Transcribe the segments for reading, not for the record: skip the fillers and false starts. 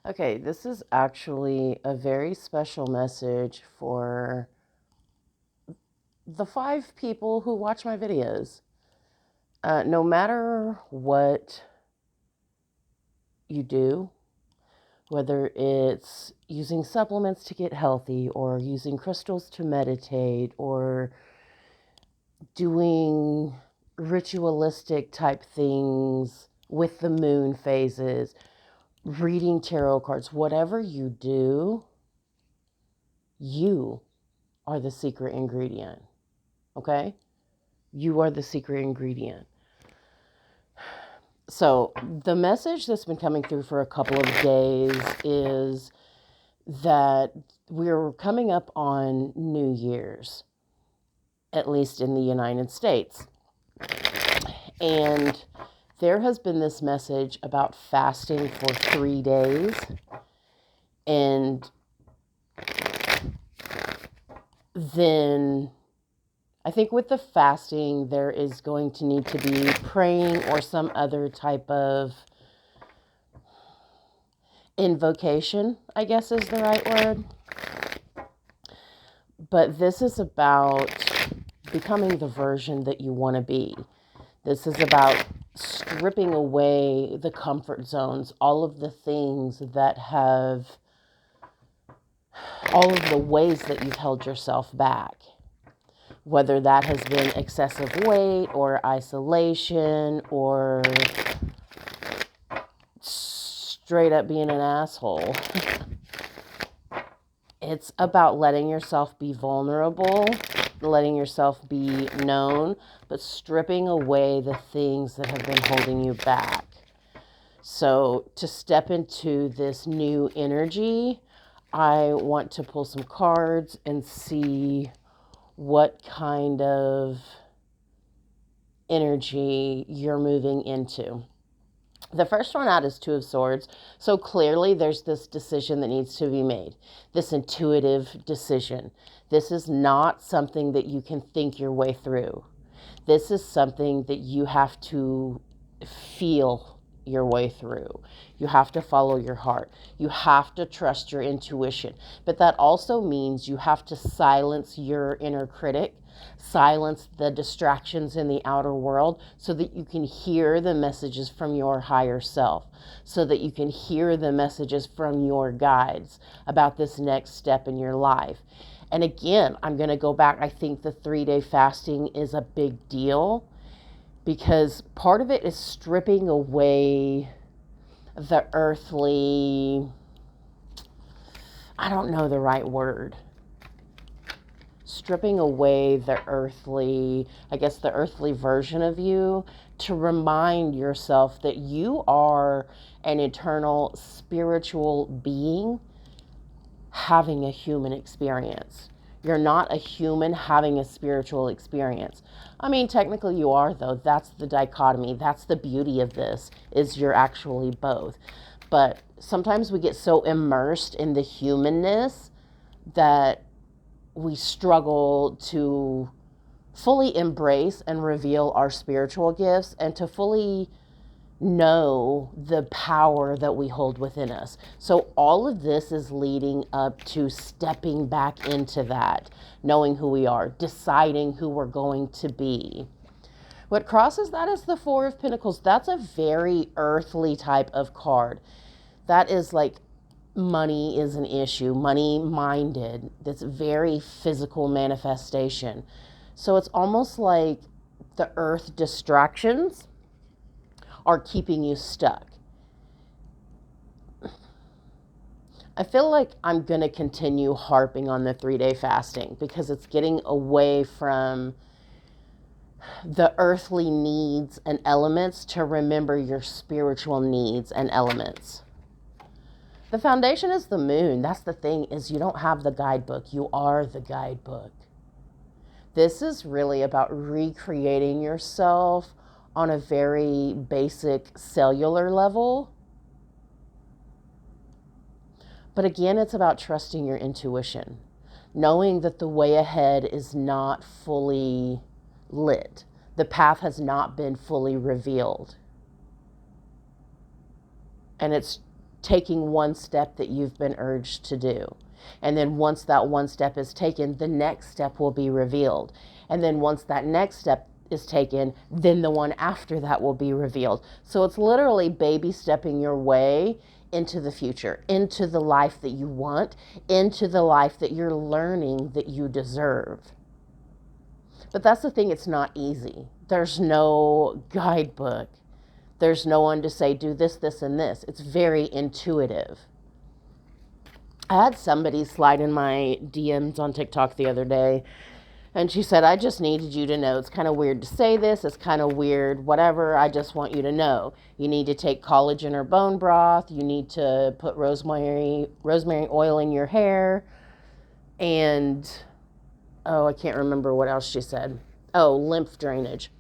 Okay, this is actually a very special message for the 5 people who watch my videos. No matter what you do, whether it's using supplements to get healthy, or using crystals to meditate, or doing ritualistic type things with the moon phases, reading tarot cards, whatever you do, you are the secret ingredient. Okay? You are the secret ingredient. So, the message that's been coming through for a couple of days is that we're coming up on New Year's, at least in the United States. And there has been this message about fasting for 3 days. And then I think with the fasting, there is going to need to be praying or some other type of invocation, I guess is the right word. But this is about becoming the version that you want to be. This is about stripping away the comfort zones, all of the things that have, all of the ways that you've held yourself back. Whether that has been excessive weight or isolation or straight up being an asshole. It's about letting yourself be vulnerable, letting yourself be known, but stripping away the things that have been holding you back. So to step into this new energy, I want to pull some cards and see what kind of energy you're moving into. The first one out is Two of Swords. So clearly there's this decision that needs to be made, this intuitive decision. This is not something that you can think your way through. This is something that you have to feel your way through. You have to follow your heart. You have to trust your intuition. But that also means you have to silence your inner critic, silence the distractions in the outer world so that you can hear the messages from your higher self, so that you can hear the messages from your guides about this next step in your life. And again, I'm going to go back. I think the 3-day fasting is a big deal because part of it is stripping away the earthly, I don't know the right word, stripping away the earthly, I guess the earthly version of you, to remind yourself that you are an eternal spiritual being having a human experience. You're not a human having a spiritual experience. I mean, technically you are, though. That's the dichotomy. That's the beauty of this, is you're actually both. But sometimes we get so immersed in the humanness that we struggle to fully embrace and reveal our spiritual gifts and to fully know the power that we hold within us. So all of this is leading up to stepping back into that, knowing who we are, deciding who we're going to be. What crosses that is the Four of Pentacles. That's a very earthly type of card. That is like money is an issue, money minded. That's very physical manifestation. So it's almost like the earth distractions are keeping you stuck. I feel like I'm going to continue harping on the 3-day fasting because it's getting away from the earthly needs and elements to remember your spiritual needs and elements. The foundation is the moon. That's the thing, is you don't have the guidebook. You are the guidebook. This is really about recreating yourself on a very basic cellular level. But again, it's about trusting your intuition, knowing that the way ahead is not fully lit. The path has not been fully revealed. And it's taking one step that you've been urged to do. And then once that one step is taken, the next step will be revealed. And then once that next step is taken, then the one after that will be revealed. So it's literally baby stepping your way into the future, into the life that you want, into the life that you're learning that you deserve. But that's the thing, it's not easy. There's no guidebook. There's no one to say, do this, this, and this. It's very intuitive. I had somebody slide in my DMs on TikTok the other day, and she said, I just needed you to know. It's kind of weird to say this. It's kind of weird, whatever. I just want you to know. You need to take collagen or bone broth. You need to put rosemary oil in your hair. And, I can't remember what else she said. Oh, lymph drainage.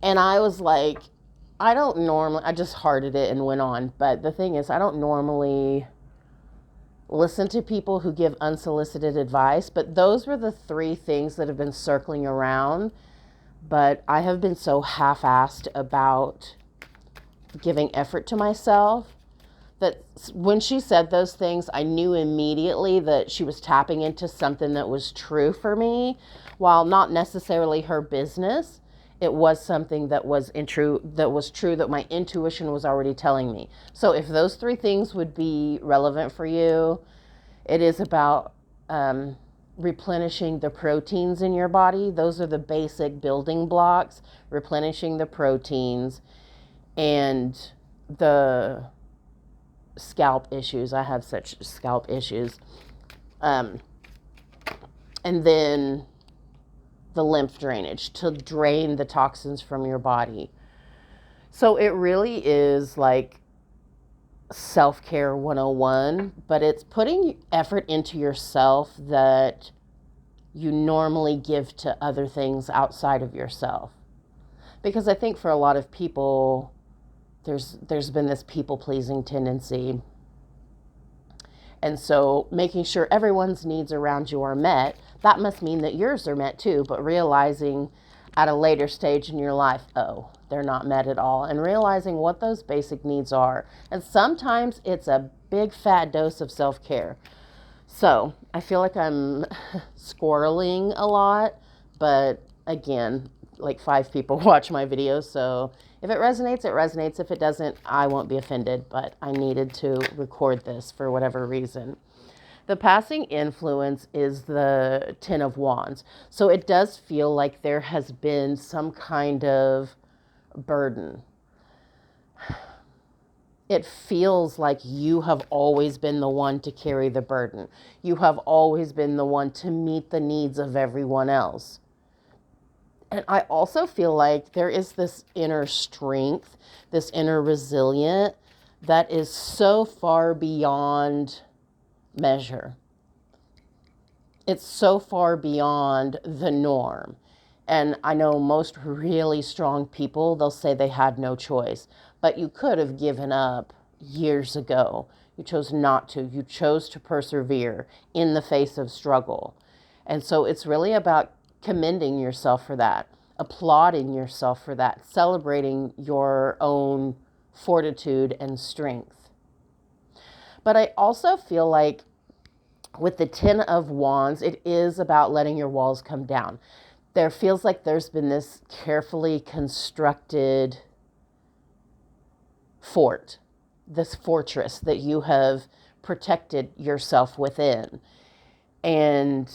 And I was like, I just hearted it and went on. But the thing is, I don't normally listen to people who give unsolicited advice, but those were the 3 things that have been circling around. But I have been so half-assed about giving effort to myself that when she said those things, I knew immediately that she was tapping into something that was true for me. While not necessarily her business, it was something that was true that my intuition was already telling me. So if those 3 things would be relevant for you, it is about replenishing the proteins in your body. Those are the basic building blocks, replenishing the proteins, and the scalp issues. I have such scalp issues. And then the lymph drainage to drain the toxins from your body. So it really is like self-care 101, but it's putting effort into yourself that you normally give to other things outside of yourself. Because I think for a lot of people, there's been this people-pleasing tendency. And so making sure everyone's needs around you are met, that must mean that yours are met too, but realizing at a later stage in your life, they're not met at all, and realizing what those basic needs are. And sometimes it's a big fat dose of self-care. So I feel like I'm squirreling a lot, but again, like 5 people watch my videos, so if it resonates, it resonates. If it doesn't, I won't be offended, but I needed to record this for whatever reason. The passing influence is the 10 of Wands. So it does feel like there has been some kind of burden. It feels like you have always been the one to carry the burden. You have always been the one to meet the needs of everyone else. And I also feel like there is this inner strength, this inner resilience that is so far beyond measure. It's so far beyond the norm. And I know most really strong people, they'll say they had no choice, but you could have given up years ago. You chose not to. You chose to persevere in the face of struggle. And so it's really about commending yourself for that, applauding yourself for that, celebrating your own fortitude and strength. But I also feel like with the 10 of Wands, it is about letting your walls come down. There feels like there's been this carefully constructed fort, this fortress that you have protected yourself within. And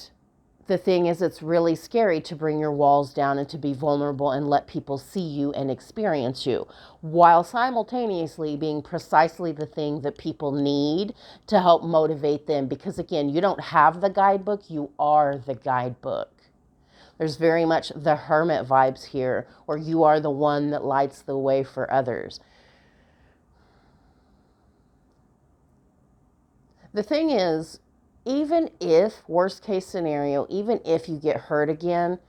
the thing is, it's really scary to bring your walls down and to be vulnerable and let people see you and experience you, while simultaneously being precisely the thing that people need to help motivate them. Because again, you don't have the guidebook, you are the guidebook. There's very much the hermit vibes here, or you are the one that lights the way for others. The thing is, even if, worst case scenario, even if you get hurt again,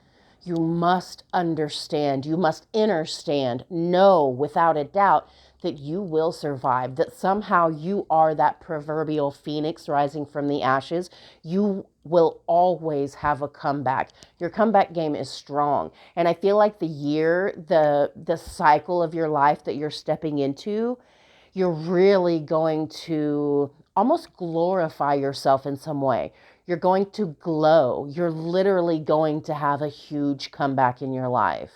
you must understand, you must understand, know without a doubt that you will survive, that somehow you are that proverbial phoenix rising from the ashes. You will always have a comeback. Your comeback game is strong. And I feel like the cycle of your life that you're stepping into, you're really going to almost glorify yourself in some way. You're going to glow. You're literally going to have a huge comeback in your life.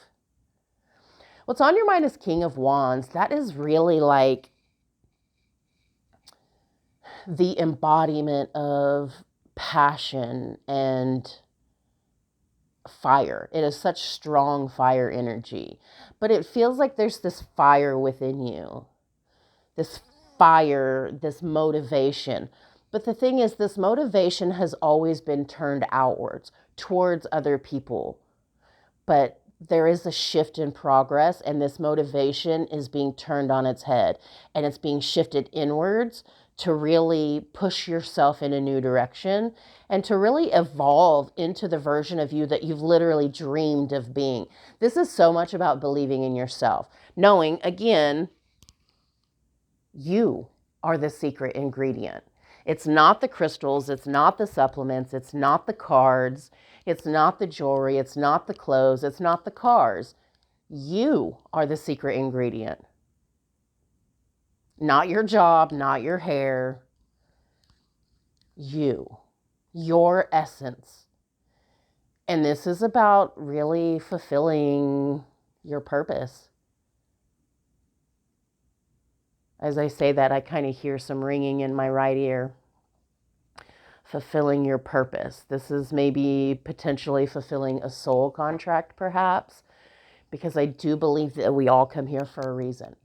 What's on your mind is King of Wands. That is really like the embodiment of passion and fire. It is such strong fire energy, but it feels like there's this fire within you, this fire, this motivation. But the thing is, this motivation has always been turned outwards towards other people. But there is a shift in progress, and this motivation is being turned on its head, and it's being shifted inwards to really push yourself in a new direction and to really evolve into the version of you that you've literally dreamed of being. This is so much about believing in yourself, knowing, again, you are the secret ingredient. It's not the crystals, it's not the supplements, it's not the cards, it's not the jewelry, it's not the clothes, it's not the cars. You are the secret ingredient. Not your job, not your hair. You, your essence. And this is about really fulfilling your purpose. As I say that, I kind of hear some ringing in my right ear. Fulfilling your purpose. This is maybe potentially fulfilling a soul contract, perhaps, because I do believe that we all come here for a reason.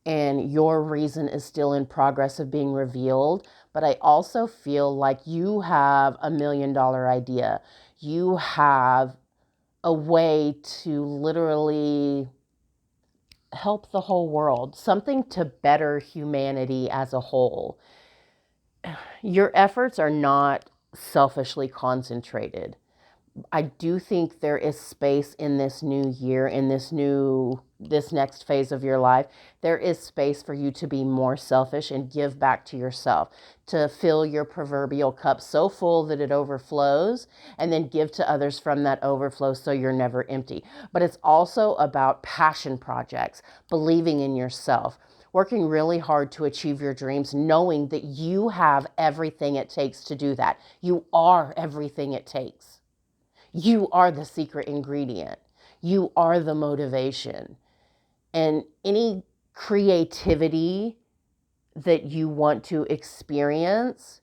And your reason is still in progress of being revealed. But I also feel like you have $1 million idea. You have a way to literally help the whole world, something to better humanity as a whole. Your efforts are not selfishly concentrated. I do think there is space in this new year, in this next phase of your life. There is space for you to be more selfish and give back to yourself, to fill your proverbial cup so full that it overflows, and then give to others from that overflow so you're never empty. But it's also about passion projects, believing in yourself, working really hard to achieve your dreams, knowing that you have everything it takes to do that. You are everything it takes. You are the secret ingredient. You are the motivation. And any creativity that you want to experience,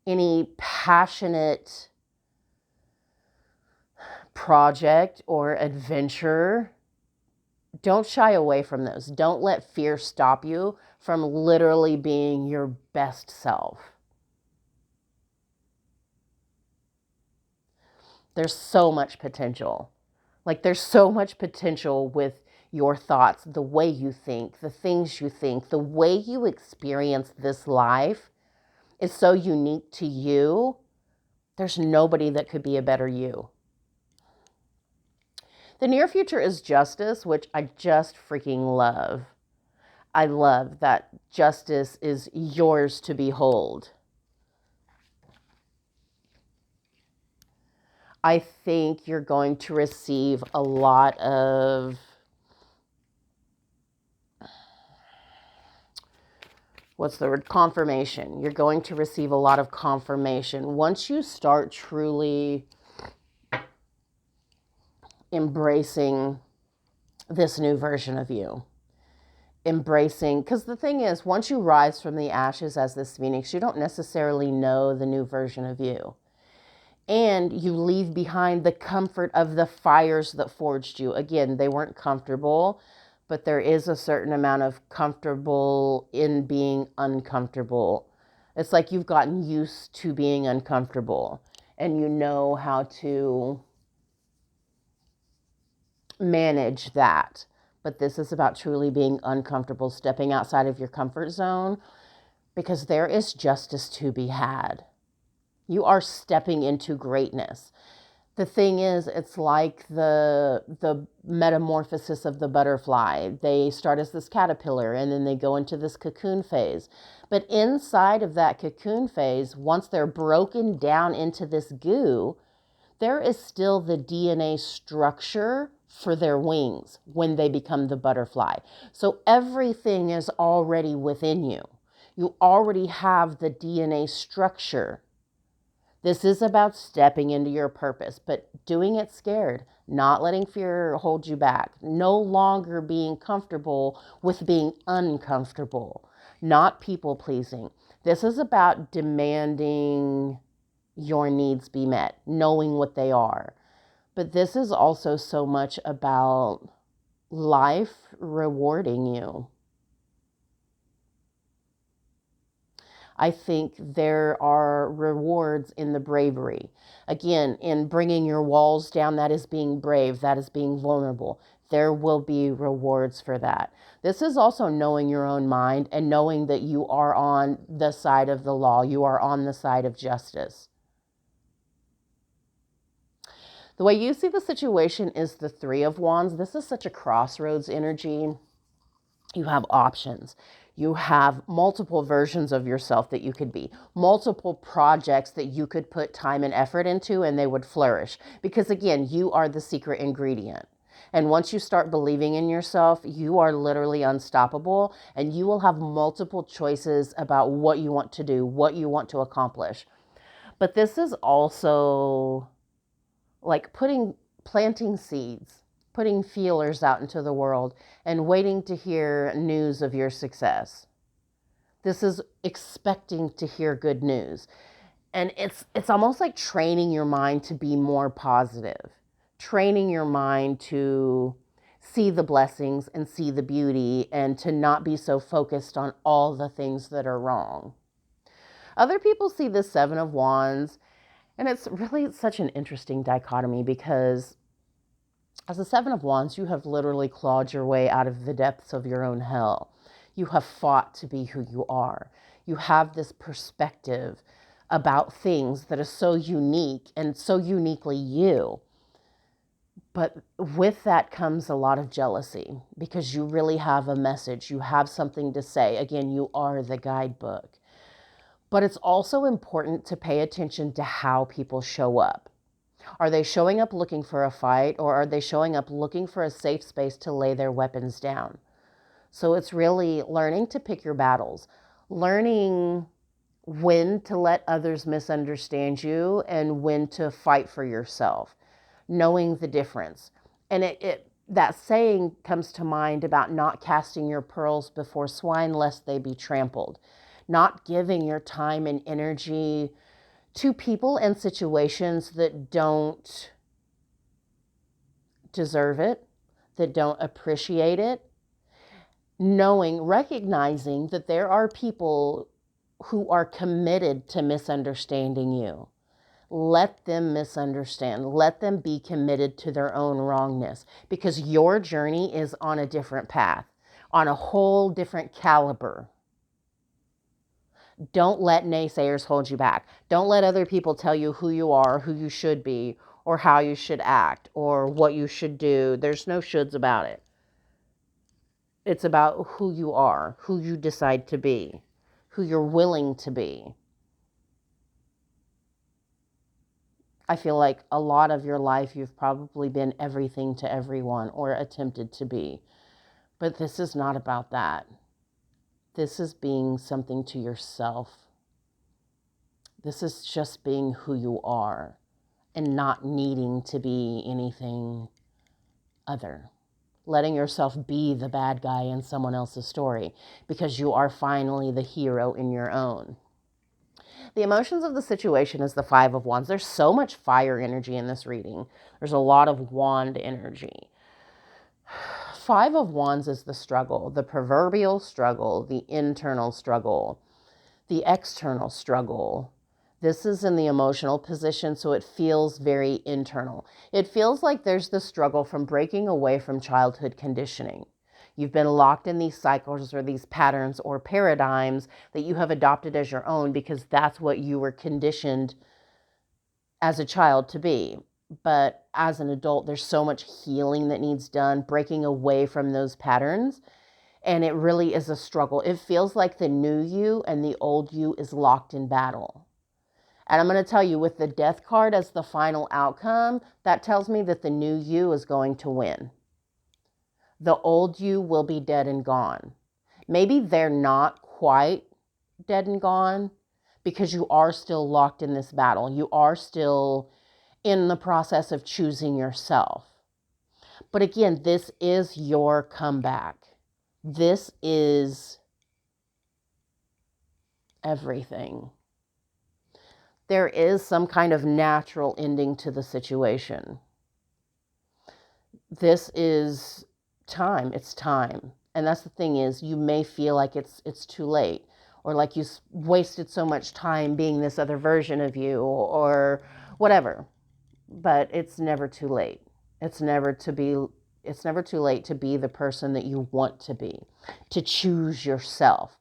any passionate project or adventure, don't shy away from those. Don't let fear stop you from literally being your best self. There's so much potential. Like there's so much potential with your thoughts, the way you think, the things you think, the way you experience this life is so unique to you. There's nobody that could be a better you. The near future is justice, which I just freaking love. I love that justice is yours to behold. I think you're going to receive a lot of confirmation. You're going to receive a lot of confirmation. Once you start truly embracing this new version of you, because the thing is, once you rise from the ashes as this phoenix, you don't necessarily know the new version of you. And you leave behind the comfort of the fires that forged you. Again, they weren't comfortable, but there is a certain amount of comfortable in being uncomfortable. It's like you've gotten used to being uncomfortable and you know how to manage that. But this is about truly being uncomfortable, stepping outside of your comfort zone, because there is justice to be had. You are stepping into greatness. The thing is, it's like the metamorphosis of the butterfly. They start as this caterpillar and then they go into this cocoon phase. But inside of that cocoon phase, once they're broken down into this goo, there is still the DNA structure for their wings when they become the butterfly. So everything is already within you. You already have the DNA structure. This is about stepping into your purpose, but doing it scared, not letting fear hold you back, no longer being comfortable with being uncomfortable, not people pleasing. This is about demanding your needs be met, knowing what they are. But this is also so much about life rewarding you. I think there are rewards in the bravery. Again, in bringing your walls down, that is being brave, that is being vulnerable. There will be rewards for that. This is also knowing your own mind and knowing that you are on the side of the law, you are on the side of justice. The way you see the situation is the Three of Wands. This is such a crossroads energy. You have options. You have multiple versions of yourself that you could be, multiple projects that you could put time and effort into, and they would flourish. Because again, you are the secret ingredient. And once you start believing in yourself, you are literally unstoppable, and you will have multiple choices about what you want to do, what you want to accomplish. But this is also like planting seeds, putting feelers out into the world and waiting to hear news of your success. This is expecting to hear good news. And it's almost like training your mind to be more positive, training your mind to see the blessings and see the beauty and to not be so focused on all the things that are wrong. Other people see the Seven of Wands, and it's really such an interesting dichotomy because as a Seven of Wands, you have literally clawed your way out of the depths of your own hell. You have fought to be who you are. You have this perspective about things that is so unique and so uniquely you. But with that comes a lot of jealousy because you really have a message. You have something to say. Again, you are the guidebook. But it's also important to pay attention to how people show up. Are they showing up looking for a fight, or are they showing up looking for a safe space to lay their weapons down? So it's really learning to pick your battles, learning when to let others misunderstand you and when to fight for yourself, knowing the difference. And that saying comes to mind about not casting your pearls before swine lest they be trampled, not giving your time and energy to people and situations that don't deserve it, that don't appreciate it, recognizing that there are people who are committed to misunderstanding you. Let them misunderstand. Let them be committed to their own wrongness because your journey is on a different path, on a whole different caliber. Don't let naysayers hold you back. Don't let other people tell you who you are, who you should be, or how you should act, or what you should do. There's no shoulds about it. It's about who you are, who you decide to be, who you're willing to be. I feel like a lot of your life you've probably been everything to everyone or attempted to be. But this is not about that. This is being something to yourself. This is just being who you are and not needing to be anything other. Letting yourself be the bad guy in someone else's story because you are finally the hero in your own. The emotions of the situation is the Five of Wands. There's so much fire energy in this reading. There's a lot of wand energy. Five of Wands is the struggle, the proverbial struggle, the internal struggle, the external struggle. This is in the emotional position, so it feels very internal. It feels like there's the struggle from breaking away from childhood conditioning. You've been locked in these cycles or these patterns or paradigms that you have adopted as your own because that's what you were conditioned as a child to be. But as an adult, there's so much healing that needs done, breaking away from those patterns. And it really is a struggle. It feels like the new you and the old you is locked in battle. And I'm going to tell you, with the death card as the final outcome, that tells me that the new you is going to win. The old you will be dead and gone. Maybe they're not quite dead and gone because you are still locked in this battle. You are still in the process of choosing yourself. But again, this is your comeback. This is everything. There is some kind of natural ending to the situation. This is time. It's time. And that's the thing, is you may feel like it's too late, or like you wasted so much time being this other version of you, or whatever. But it's never too late. It's never too late to be the person that you want to be, to choose yourself,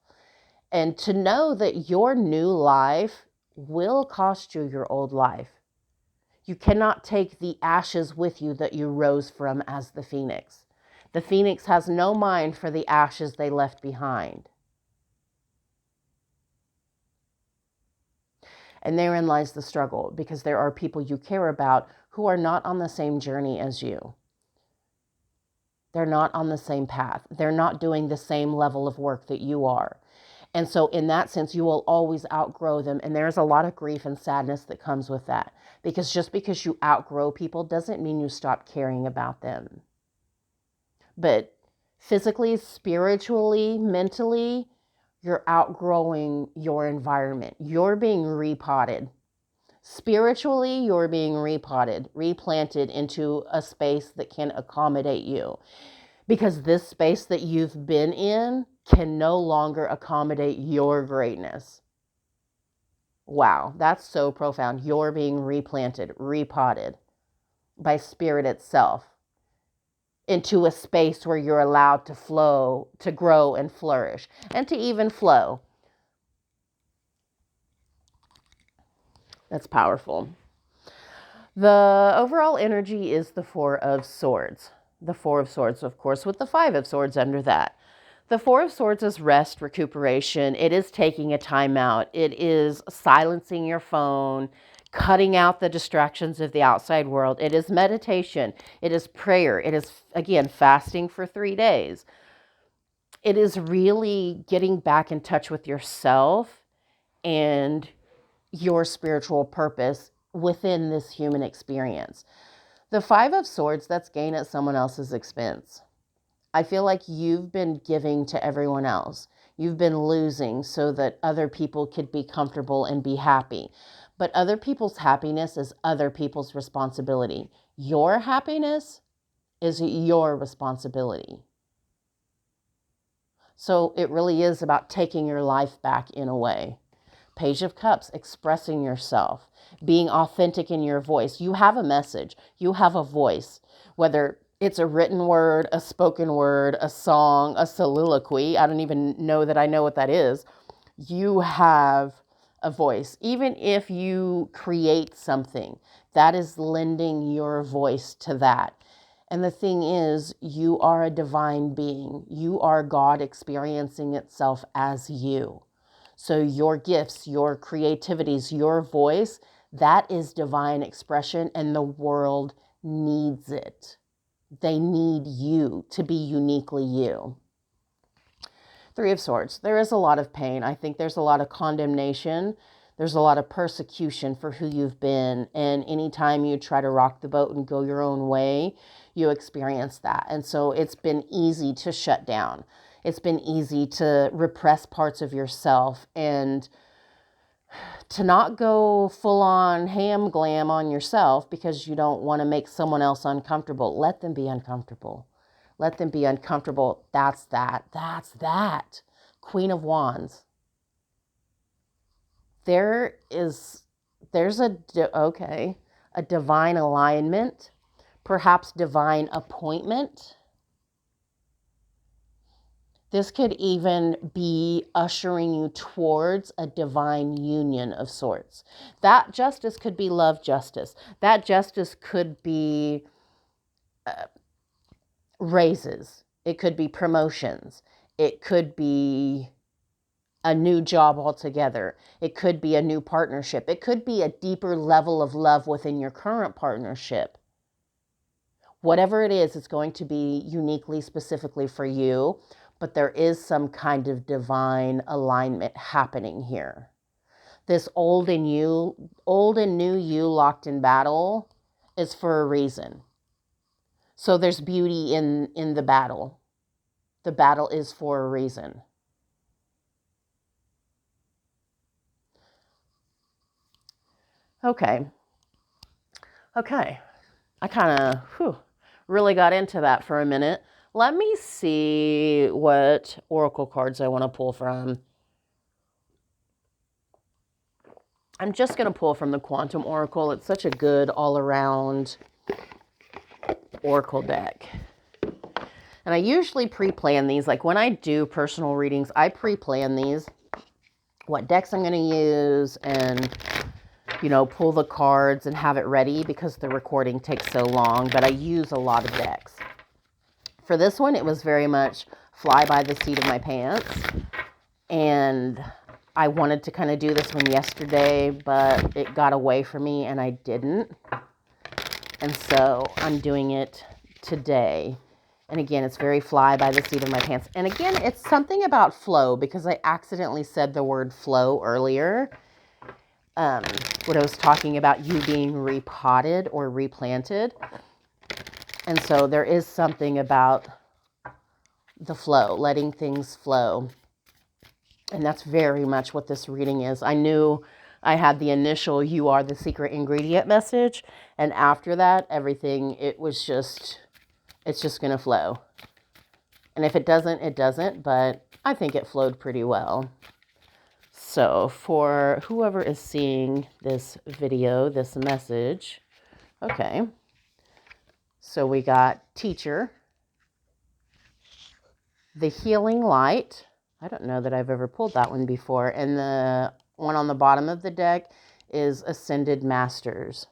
and to know that your new life will cost you your old life. You cannot take the ashes with you that you rose from as the phoenix. The phoenix has no mind for the ashes they left behind. And therein lies the struggle, because there are people you care about who are not on the same journey as you. They're not on the same path. They're not doing the same level of work that you are. And so in that sense, you will always outgrow them. And there's a lot of grief and sadness that comes with that. Because just because you outgrow people doesn't mean you stop caring about them. But physically, spiritually, mentally, you're outgrowing your environment. You're being repotted. Spiritually, you're being repotted, replanted into a space that can accommodate you. Because this space that you've been in can no longer accommodate your greatness. Wow, that's so profound. You're being replanted, repotted by spirit itself into a space where you're allowed to flow, to grow and flourish, and to even flow. That's powerful. The overall energy is the Four of Swords. The Four of Swords, of course, with the Five of Swords under that. The Four of Swords is rest, recuperation. It is taking a time out. It is silencing your phone, cutting out the distractions of the outside world. It is meditation. It is prayer. It is, again, fasting for 3 days. It is really getting back in touch with yourself and your spiritual purpose within this human experience. The Five of Swords, that's gain at someone else's expense. I feel like you've been giving to everyone else. You've been losing so that other people could be comfortable and be happy. But other people's happiness is other people's responsibility. Your happiness is your responsibility. So it really is about taking your life back in a way. Page of Cups, expressing yourself, being authentic in your voice. You have a message. You have a voice, whether it's a written word, a spoken word, a song, a soliloquy. I don't even know that I know what that is. You have a voice. Even if you create something, that is lending your voice to that. And the thing is, you are a divine being. You are God experiencing itself as you. So your gifts, your creativities, your voice, that is divine expression, and the world needs it. They need you to be uniquely you. Three of Swords. There is a lot of pain. I think there's a lot of condemnation. There's a lot of persecution for who you've been. And anytime you try to rock the boat and go your own way, you experience that. And so it's been easy to shut down. It's been easy to repress parts of yourself and to not go full on ham glam on yourself because you don't want to make someone else uncomfortable. Let them be uncomfortable. Let them be uncomfortable. That's that. That's that. Queen of Wands. There's a divine alignment, perhaps divine appointment. This could even be ushering you towards a divine union of sorts. That justice could be love justice. That justice could be raises. It could be promotions. It could be a new job altogether. It could be a new partnership. It could be a deeper level of love within your current partnership. Whatever it is, it's going to be uniquely, specifically for you, but there is some kind of divine alignment happening here. This old and new you locked in battle is for a reason. So there's beauty in the battle. The battle is for a reason. Okay. I kind of really got into that for a minute. Let me see what oracle cards I want to pull from. I'm just going to pull from the Quantum Oracle. It's such a good all-around oracle deck. And I usually pre-plan these. Like when I do personal readings, I pre-plan these, what decks I'm going to use, and, pull the cards and have it ready because the recording takes so long. But I use a lot of decks. For this one, it was very much fly by the seat of my pants. And I wanted to kind of do this one yesterday, but it got away from me and I didn't. And so I'm doing it today. And again, it's very fly by the seat of my pants. And again, it's something about flow, because I accidentally said the word flow earlier when I was talking about you being repotted or replanted. And so there is something about the flow, letting things flow. And that's very much what this reading is. I knew I had the initial "you are the secret ingredient" message. And after that, everything, it's just going to flow. And if it doesn't, it doesn't. But I think it flowed pretty well. So for whoever is seeing this video, this message, okay. So we got teacher, the healing light. I don't know that I've ever pulled that one before. And the one on the bottom of the deck is Ascended Masters.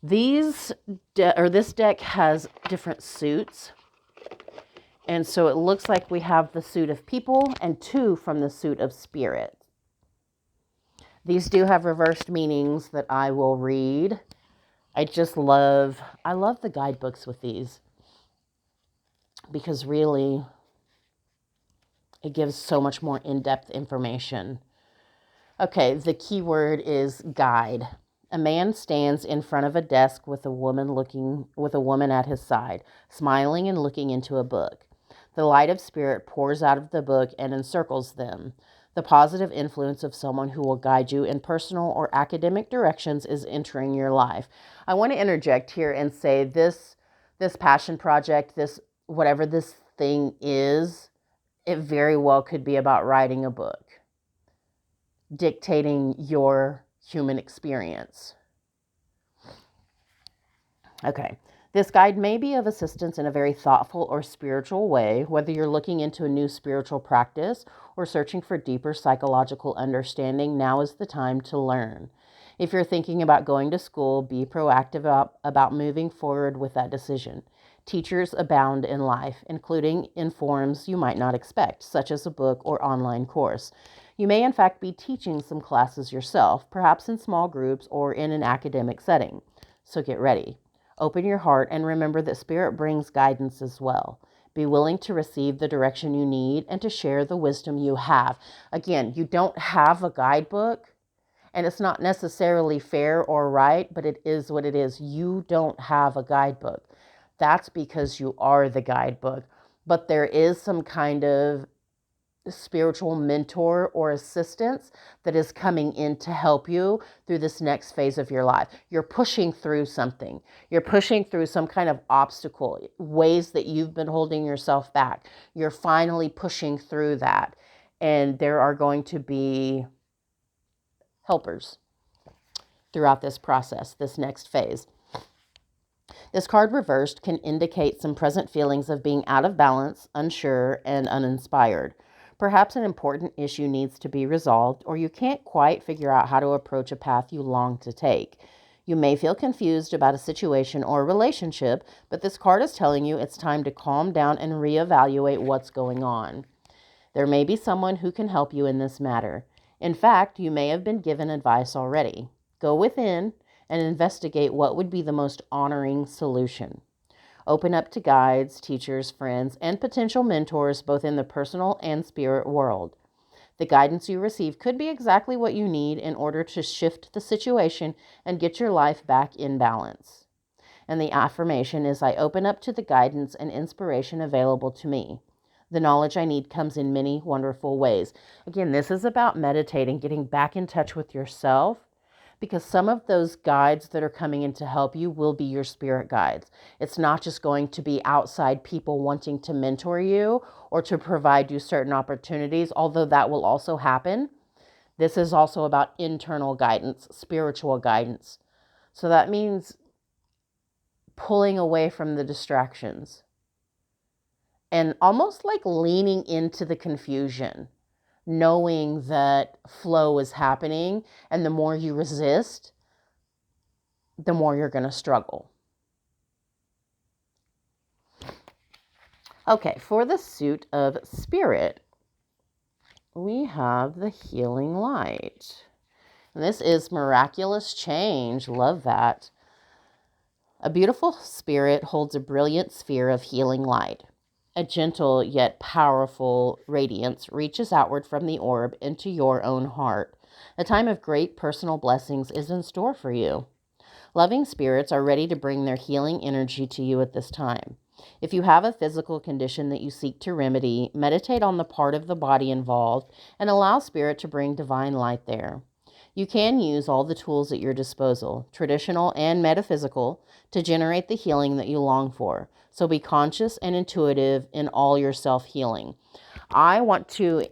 This deck has different suits. And so it looks like we have the suit of people and 2 from the suit of spirit. These do have reversed meanings that I will read. I love the guidebooks with these, because really it gives so much more in-depth information. Okay, the key word is guide. A man stands in front of a desk with a woman at his side, smiling and looking into a book. The light of spirit pours out of the book and encircles them. The positive influence of someone who will guide you in personal or academic directions is entering your life. I want to interject here and say this passion project, this whatever this thing is, it very well could be about writing a book, dictating your human experience. Okay. This guide may be of assistance in a very thoughtful or spiritual way, whether you're looking into a new spiritual practice or searching for deeper psychological understanding. Now is the time to learn. If you're thinking about going to school, be proactive about moving forward with that decision. Teachers abound in life, including in forms you might not expect, such as a book or online course. You may in fact be teaching some classes yourself, perhaps in small groups or in an academic setting. So get ready. Open your heart and remember that Spirit brings guidance as well. Be willing to receive the direction you need and to share the wisdom you have. Again, you don't have a guidebook, and it's not necessarily fair or right, but it is what it is. You don't have a guidebook. That's because you are the guidebook. But there is some kind of spiritual mentor or assistance that is coming in to help you through this next phase of your life. You're pushing through something. You're pushing through some kind of obstacle, ways that you've been holding yourself back. You're finally pushing through that. And there are going to be helpers throughout this process, this next phase. This card reversed can indicate some present feelings of being out of balance, unsure, and uninspired. Perhaps an important issue needs to be resolved, or you can't quite figure out how to approach a path you long to take. You may feel confused about a situation or relationship, but this card is telling you it's time to calm down and reevaluate what's going on. There may be someone who can help you in this matter. In fact, you may have been given advice already. Go within and investigate what would be the most honoring solution. Open up to guides, teachers, friends, and potential mentors both in the personal and spirit world. The guidance you receive could be exactly what you need in order to shift the situation and get your life back in balance. And the affirmation is, I open up to the guidance and inspiration available to me. The knowledge I need comes in many wonderful ways. Again, this is about meditating, getting back in touch with yourself, because some of those guides that are coming in to help you will be your spirit guides. It's not just going to be outside people wanting to mentor you or to provide you certain opportunities, although that will also happen. This is also about internal guidance, spiritual guidance. So that means pulling away from the distractions and almost like leaning into the confusion, knowing that flow is happening, and the more you resist, the more you're going to struggle. Okay, for the suit of spirit, we have the healing light. And this is miraculous change. Love that. A beautiful spirit holds a brilliant sphere of healing light. A gentle yet powerful radiance reaches outward from the orb into your own heart. A time of great personal blessings is in store for you. Loving spirits are ready to bring their healing energy to you at this time. If you have a physical condition that you seek to remedy, meditate on the part of the body involved and allow spirit to bring divine light there. You can use all the tools at your disposal, traditional and metaphysical, to generate the healing that you long for. So be conscious and intuitive in all your self-healing. I want to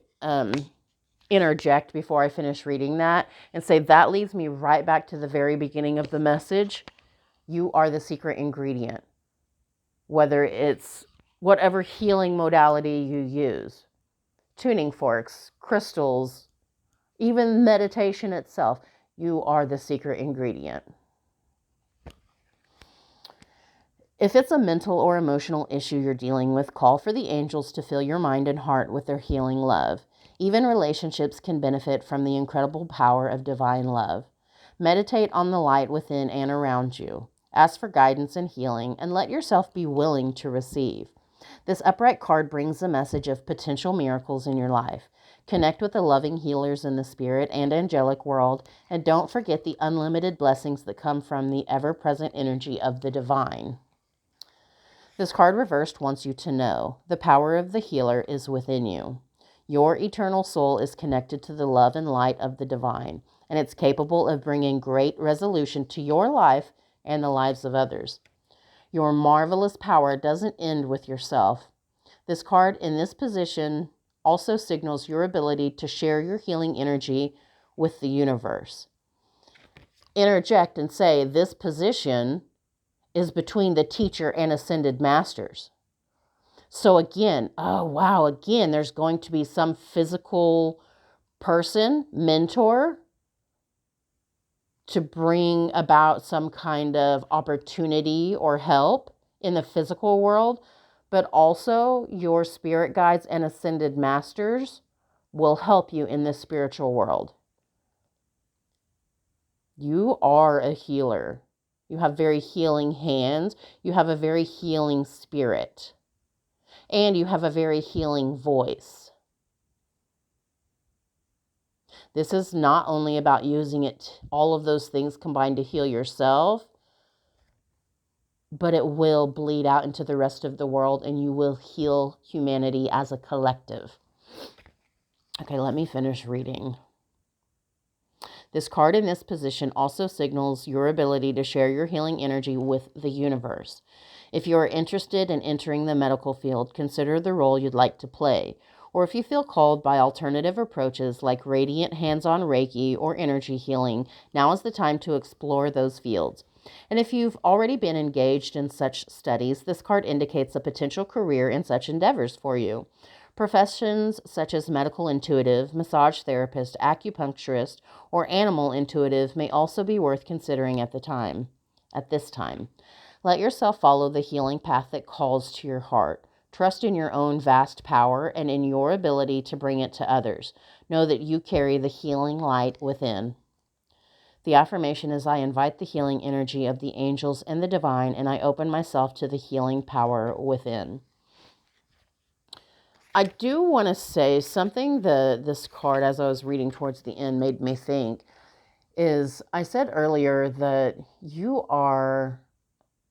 interject before I finish reading that and say that leads me right back to the very beginning of the message. You are the secret ingredient. Whether it's whatever healing modality you use, tuning forks, crystals, even meditation itself, you are the secret ingredient. If it's a mental or emotional issue you're dealing with, call for the angels to fill your mind and heart with their healing love. Even relationships can benefit from the incredible power of divine love. Meditate on the light within and around you. Ask for guidance and healing, and let yourself be willing to receive. This upright card brings a message of potential miracles in your life. Connect with the loving healers in the spirit and angelic world, and don't forget the unlimited blessings that come from the ever-present energy of the divine. This card reversed wants you to know the power of the healer is within you. Your eternal soul is connected to the love and light of the divine, and it's capable of bringing great resolution to your life and the lives of others. Your marvelous power doesn't end with yourself. This card in this position also signals your ability to share your healing energy with the universe. Interject and say this position is between the teacher and ascended masters. So again, there's going to be some physical person, mentor, to bring about some kind of opportunity or help in the physical world, but also your spirit guides and ascended masters will help you in the spiritual world. You are a healer. You have very healing hands. You have a very healing spirit. And you have a very healing voice. This is not only about using it, all of those things combined to heal yourself, but it will bleed out into the rest of the world and you will heal humanity as a collective. Okay, let me finish reading. This card in this position also signals your ability to share your healing energy with the universe. If you are interested in entering the medical field, consider the role you'd like to play. Or if you feel called by alternative approaches like radiant hands-on Reiki or energy healing, now is the time to explore those fields. And if you've already been engaged in such studies, this card indicates a potential career in such endeavors for you. Professions such as medical intuitive, massage therapist, acupuncturist, or animal intuitive may also be worth considering at this time. Let yourself follow the healing path that calls to your heart. Trust in your own vast power and in your ability to bring it to others. Know that you carry the healing light within. The affirmation is I invite the healing energy of the angels and the divine, and I open myself to the healing power within. I do want to say something this card, as I was reading towards the end, made me think is I said earlier that you are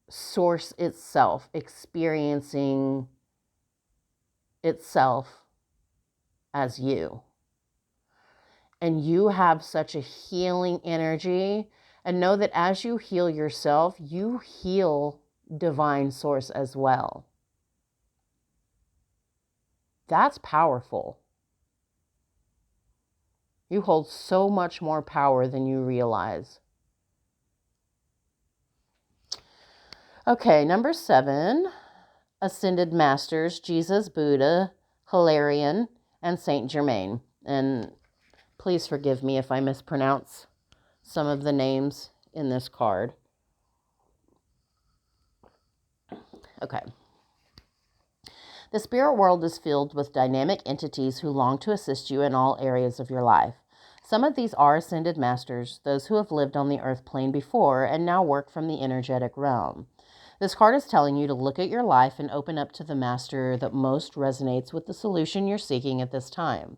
source itself, experiencing itself as you. And you have such a healing energy. And know that as you heal yourself, you heal divine source as well. That's powerful. You hold so much more power than you realize. Okay, number 7, Ascended Masters, Jesus, Buddha, Hilarion, and Saint Germain. And please forgive me if I mispronounce some of the names in this card. Okay. The spirit world is filled with dynamic entities who long to assist you in all areas of your life. Some of these are ascended masters, those who have lived on the earth plane before and now work from the energetic realm. This card is telling you to look at your life and open up to the master that most resonates with the solution you're seeking at this time.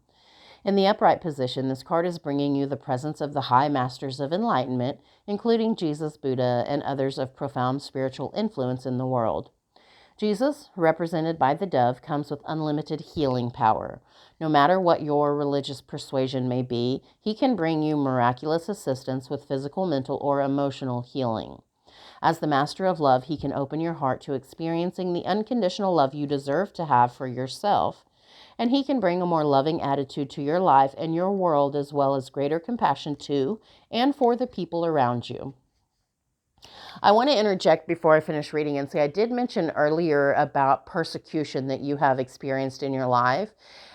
In the upright position, this card is bringing you the presence of the high masters of enlightenment, including Jesus, Buddha, and others of profound spiritual influence in the world. Jesus, represented by the dove, comes with unlimited healing power. No matter what your religious persuasion may be, he can bring you miraculous assistance with physical, mental, or emotional healing. As the master of love, he can open your heart to experiencing the unconditional love you deserve to have for yourself, and he can bring a more loving attitude to your life and your world, as well as greater compassion to and for the people around you. I want to interject before I finish reading and say I did mention earlier about persecution that you have experienced in your life.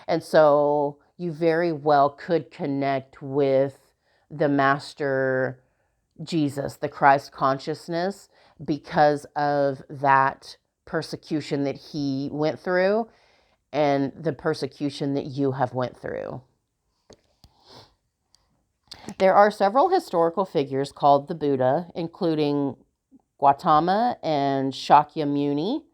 And so you very well could connect with the Master Jesus, the Christ consciousness, because of that persecution that he went through and the persecution that you have went through. There are several historical figures called the Buddha, including Gautama and Shakyamuni,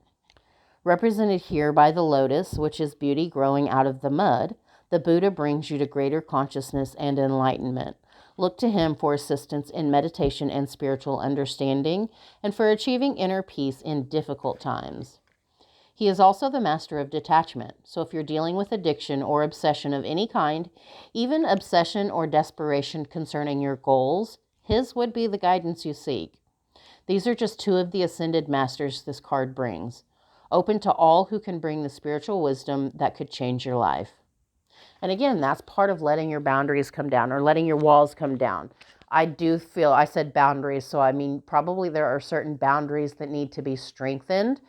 represented here by the lotus, which is beauty growing out of the mud. The Buddha brings you to greater consciousness and enlightenment. Look to him for assistance in meditation and spiritual understanding, and for achieving inner peace in difficult times. He is also the master of detachment. So if you're dealing with addiction or obsession of any kind, even obsession or desperation concerning your goals, his would be the guidance you seek. These are just 2 of the ascended masters this card brings, open to all who can bring the spiritual wisdom that could change your life. And again, that's part of letting your boundaries come down, or letting your walls come down. I do feel, I said boundaries, so I mean probably there are certain boundaries that need to be strengthened,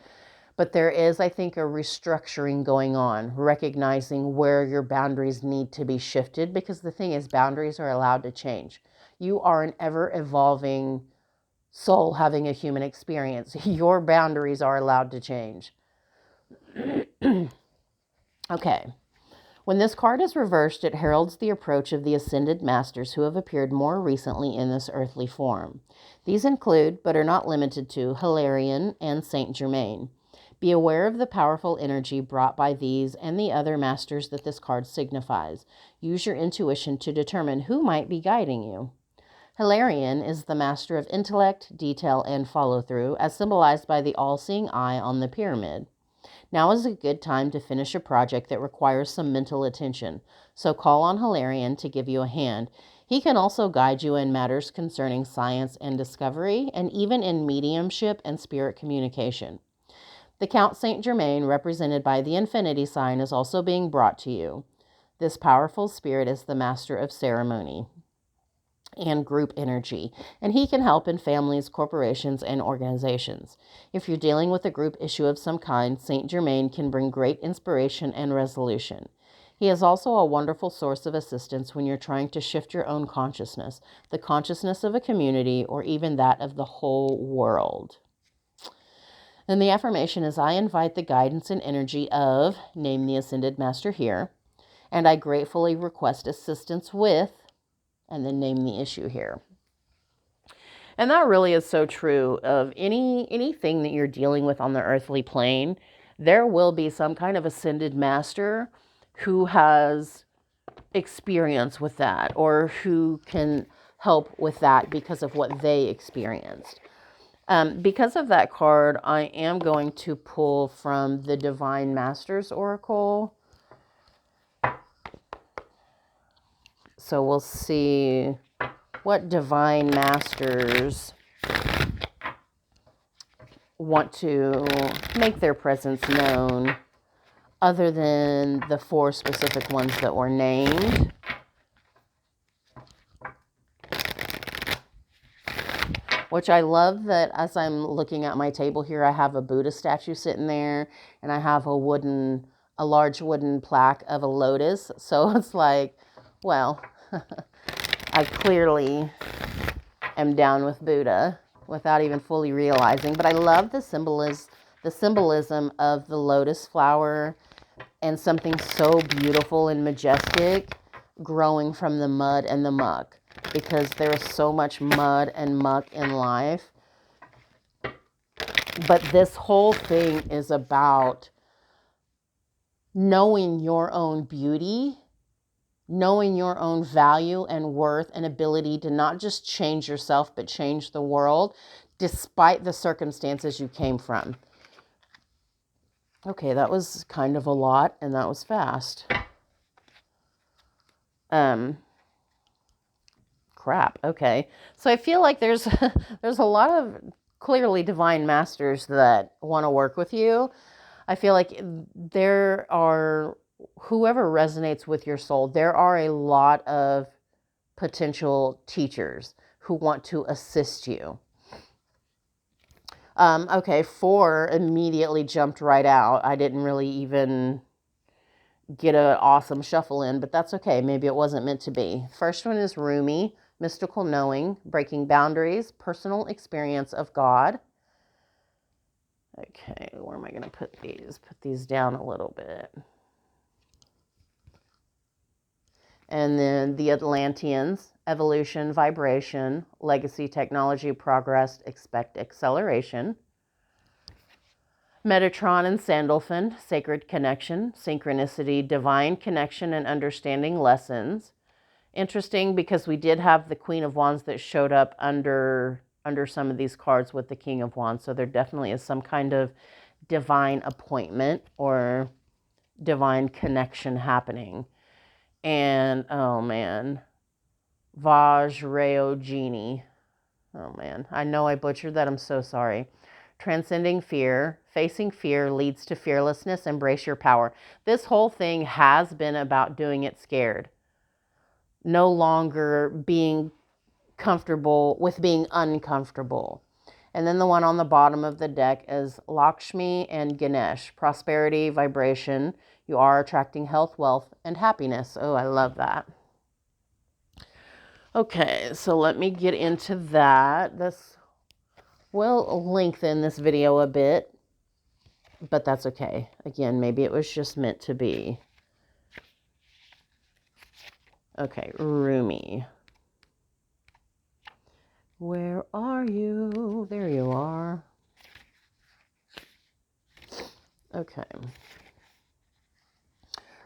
but there is, I think, a restructuring going on, recognizing where your boundaries need to be shifted, because the thing is, boundaries are allowed to change. You are an ever-evolving soul having a human experience. Your boundaries are allowed to change. Okay. When this card is reversed, it heralds the approach of the ascended masters who have appeared more recently in this earthly form. These include, but are not limited to, Hilarion and Saint Germain. Be aware of the powerful energy brought by these and the other masters that this card signifies. Use your intuition to determine who might be guiding you. Hilarion is the master of intellect, detail, and follow-through, as symbolized by the all-seeing eye on the pyramid. Now is a good time to finish a project that requires some mental attention, so call on Hilarion to give you a hand. He can also guide you in matters concerning science and discovery, and even in mediumship and spirit communication. The Count Saint Germain, represented by the infinity sign, is also being brought to you. This powerful spirit is the master of ceremony and group energy, and he can help in families, corporations, and organizations. If you're dealing with a group issue of some kind, Saint Germain can bring great inspiration and resolution. He is also a wonderful source of assistance when you're trying to shift your own consciousness, the consciousness of a community, or even that of the whole world. And the affirmation is, I invite the guidance and energy of, name the Ascended Master here, and I gratefully request assistance with, and then name the issue here. And that really is so true of anything that you're dealing with on the earthly plane. There will be some kind of ascended master who has experience with that, or who can help with that because of what they experienced. Because of that card, I am going to pull from the Divine Masters Oracle. So we'll see what Divine Masters want to make their presence known, other than the 4 specific ones that were named. Which I love that as I'm looking at my table here, I have a Buddha statue sitting there, and I have a large wooden plaque of a lotus. So it's like, well, I clearly am down with Buddha without even fully realizing. But I love the symbolism of the lotus flower and something so beautiful and majestic growing from the mud and the muck, because there is so much mud and muck in life. But this whole thing is about knowing your own beauty, knowing your own value and worth and ability to not just change yourself, but change the world despite the circumstances you came from. Okay, that was kind of a lot, and that was fast. Crap. Okay. So I feel like there's a lot of clearly divine masters that want to work with you. I feel like there are, whoever resonates with your soul, there are a lot of potential teachers who want to assist you. Okay, 4 immediately jumped right out. I didn't really even get an awesome shuffle in, but that's okay. Maybe it wasn't meant to be. First one is Rumi, mystical knowing, breaking boundaries, personal experience of God. Okay, where am I going to put these? Put these down a little bit. And then the Atlanteans, evolution, vibration, legacy, technology, progress, expect acceleration. Metatron and Sandalphon, sacred connection, synchronicity, divine connection, and understanding lessons. Interesting, because we did have the Queen of Wands that showed up under some of these cards with the King of Wands. So there definitely is some kind of divine appointment or divine connection happening. And, oh man, Vajrayogini. Oh man, I know I butchered that. I'm so sorry. Transcending fear. Facing fear leads to fearlessness. Embrace your power. This whole thing has been about doing it scared. No longer being comfortable with being uncomfortable. And then the one on the bottom of the deck is Lakshmi and Ganesh. Prosperity, vibration. You are attracting health, wealth, and happiness. Oh, I love that. Okay, so let me get into that. This will lengthen this video a bit, but that's okay. Again, maybe it was just meant to be. Okay, Rumi. Where are you? There you are. Okay.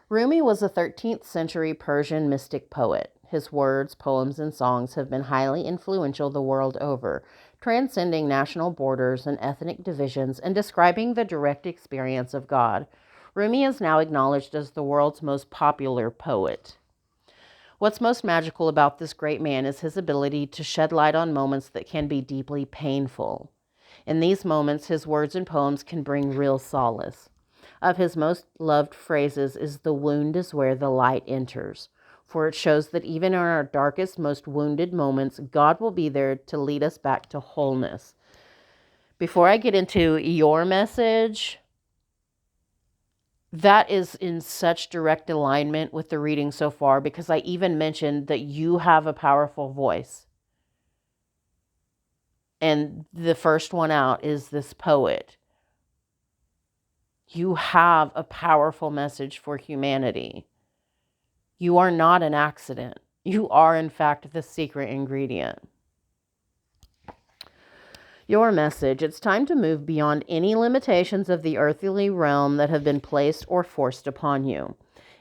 Rumi was a 13th century Persian mystic poet. His words, poems, and songs have been highly influential the world over, transcending national borders and ethnic divisions and describing the direct experience of God. Rumi is now acknowledged as the world's most popular poet. What's most magical about this great man is his ability to shed light on moments that can be deeply painful. In these moments, his words and poems can bring real solace. Of his most loved phrases is "The wound is where the light enters," for it shows that even in our darkest, most wounded moments, God will be there to lead us back to wholeness. Before I get into your message, that is in such direct alignment with the reading so far, because I even mentioned that you have a powerful voice. And the first one out is this poet. You have a powerful message for humanity. You are not an accident. You are, in fact, the secret ingredient. Your message: it's time to move beyond any limitations of the earthly realm that have been placed or forced upon you.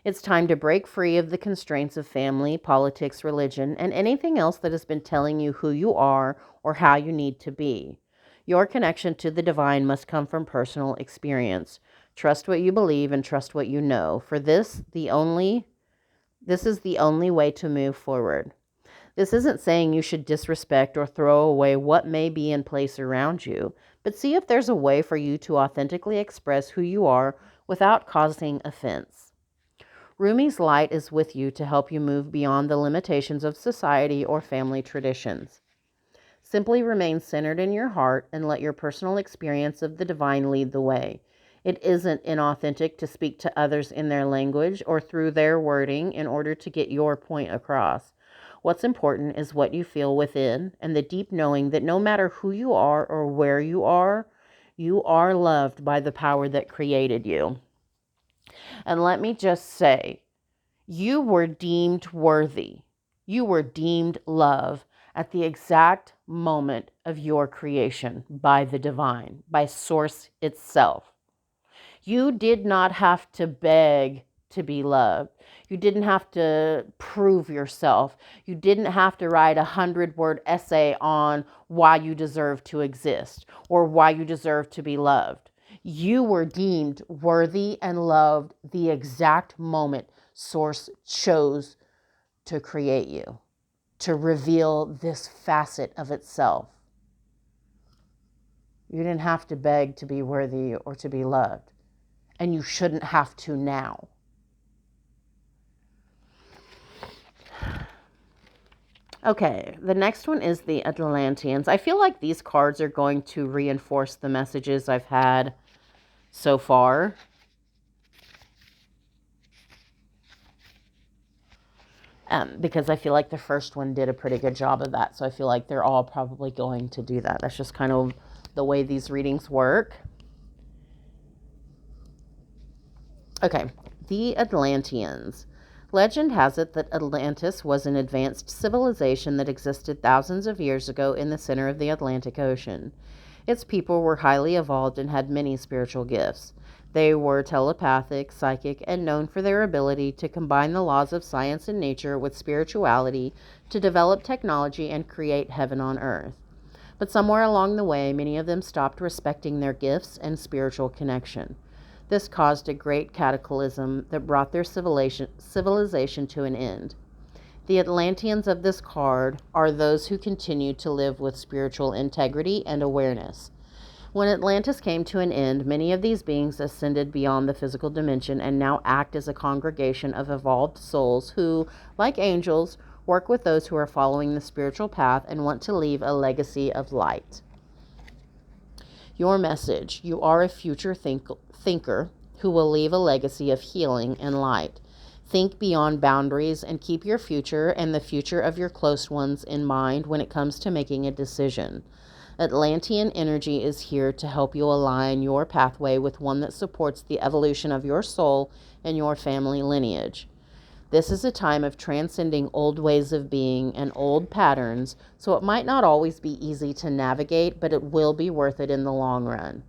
It's time to break free of the constraints of family, politics, religion, and anything else that has been telling you who you are or how you need to be. Your connection to the divine must come from personal experience. Trust what you believe and trust what you know. For this is the only way to move forward. This isn't saying you should disrespect or throw away what may be in place around you, but see if there's a way for you to authentically express who you are without causing offense. Rumi's light is with you to help you move beyond the limitations of society or family traditions. Simply remain centered in your heart and let your personal experience of the divine lead the way. It isn't inauthentic to speak to others in their language or through their wording in order to get your point across. What's important is what you feel within and the deep knowing that no matter who you are or where you are loved by the power that created you. And let me just say, you were deemed worthy. You were deemed love at the exact moment of your creation by the divine, by Source itself. You did not have to beg to be loved. You didn't have to prove yourself. You didn't have to write a 100-word essay on why you deserve to exist or why you deserve to be loved. You were deemed worthy and loved the exact moment Source chose to create you, to reveal this facet of itself. You didn't have to beg to be worthy or to be loved. And you shouldn't have to now. Okay, the next one is the Atlanteans. I feel like these cards are going to reinforce the messages I've had so far. Because I feel like the first one did a pretty good job of that. So I feel like they're all probably going to do that. That's just kind of the way these readings work. Okay, the Atlanteans. Legend has it that Atlantis was an advanced civilization that existed thousands of years ago in the center of the Atlantic Ocean. Its people were highly evolved and had many spiritual gifts. They were telepathic, psychic, and known for their ability to combine the laws of science and nature with spirituality to develop technology and create heaven on earth. But somewhere along the way, many of them stopped respecting their gifts and spiritual connection. This caused a great cataclysm that brought their civilization to an end. The Atlanteans of this card are those who continue to live with spiritual integrity and awareness. When Atlantis came to an end, many of these beings ascended beyond the physical dimension and now act as a congregation of evolved souls who, like angels, work with those who are following the spiritual path and want to leave a legacy of light. Your message: you are a future thinker who will leave a legacy of healing and light. Think beyond boundaries and keep your future and the future of your close ones in mind when it comes to making a decision. Atlantean energy is here to help you align your pathway with one that supports the evolution of your soul and your family lineage. This is a time of transcending old ways of being and old patterns, so it might not always be easy to navigate, but it will be worth it in the long run.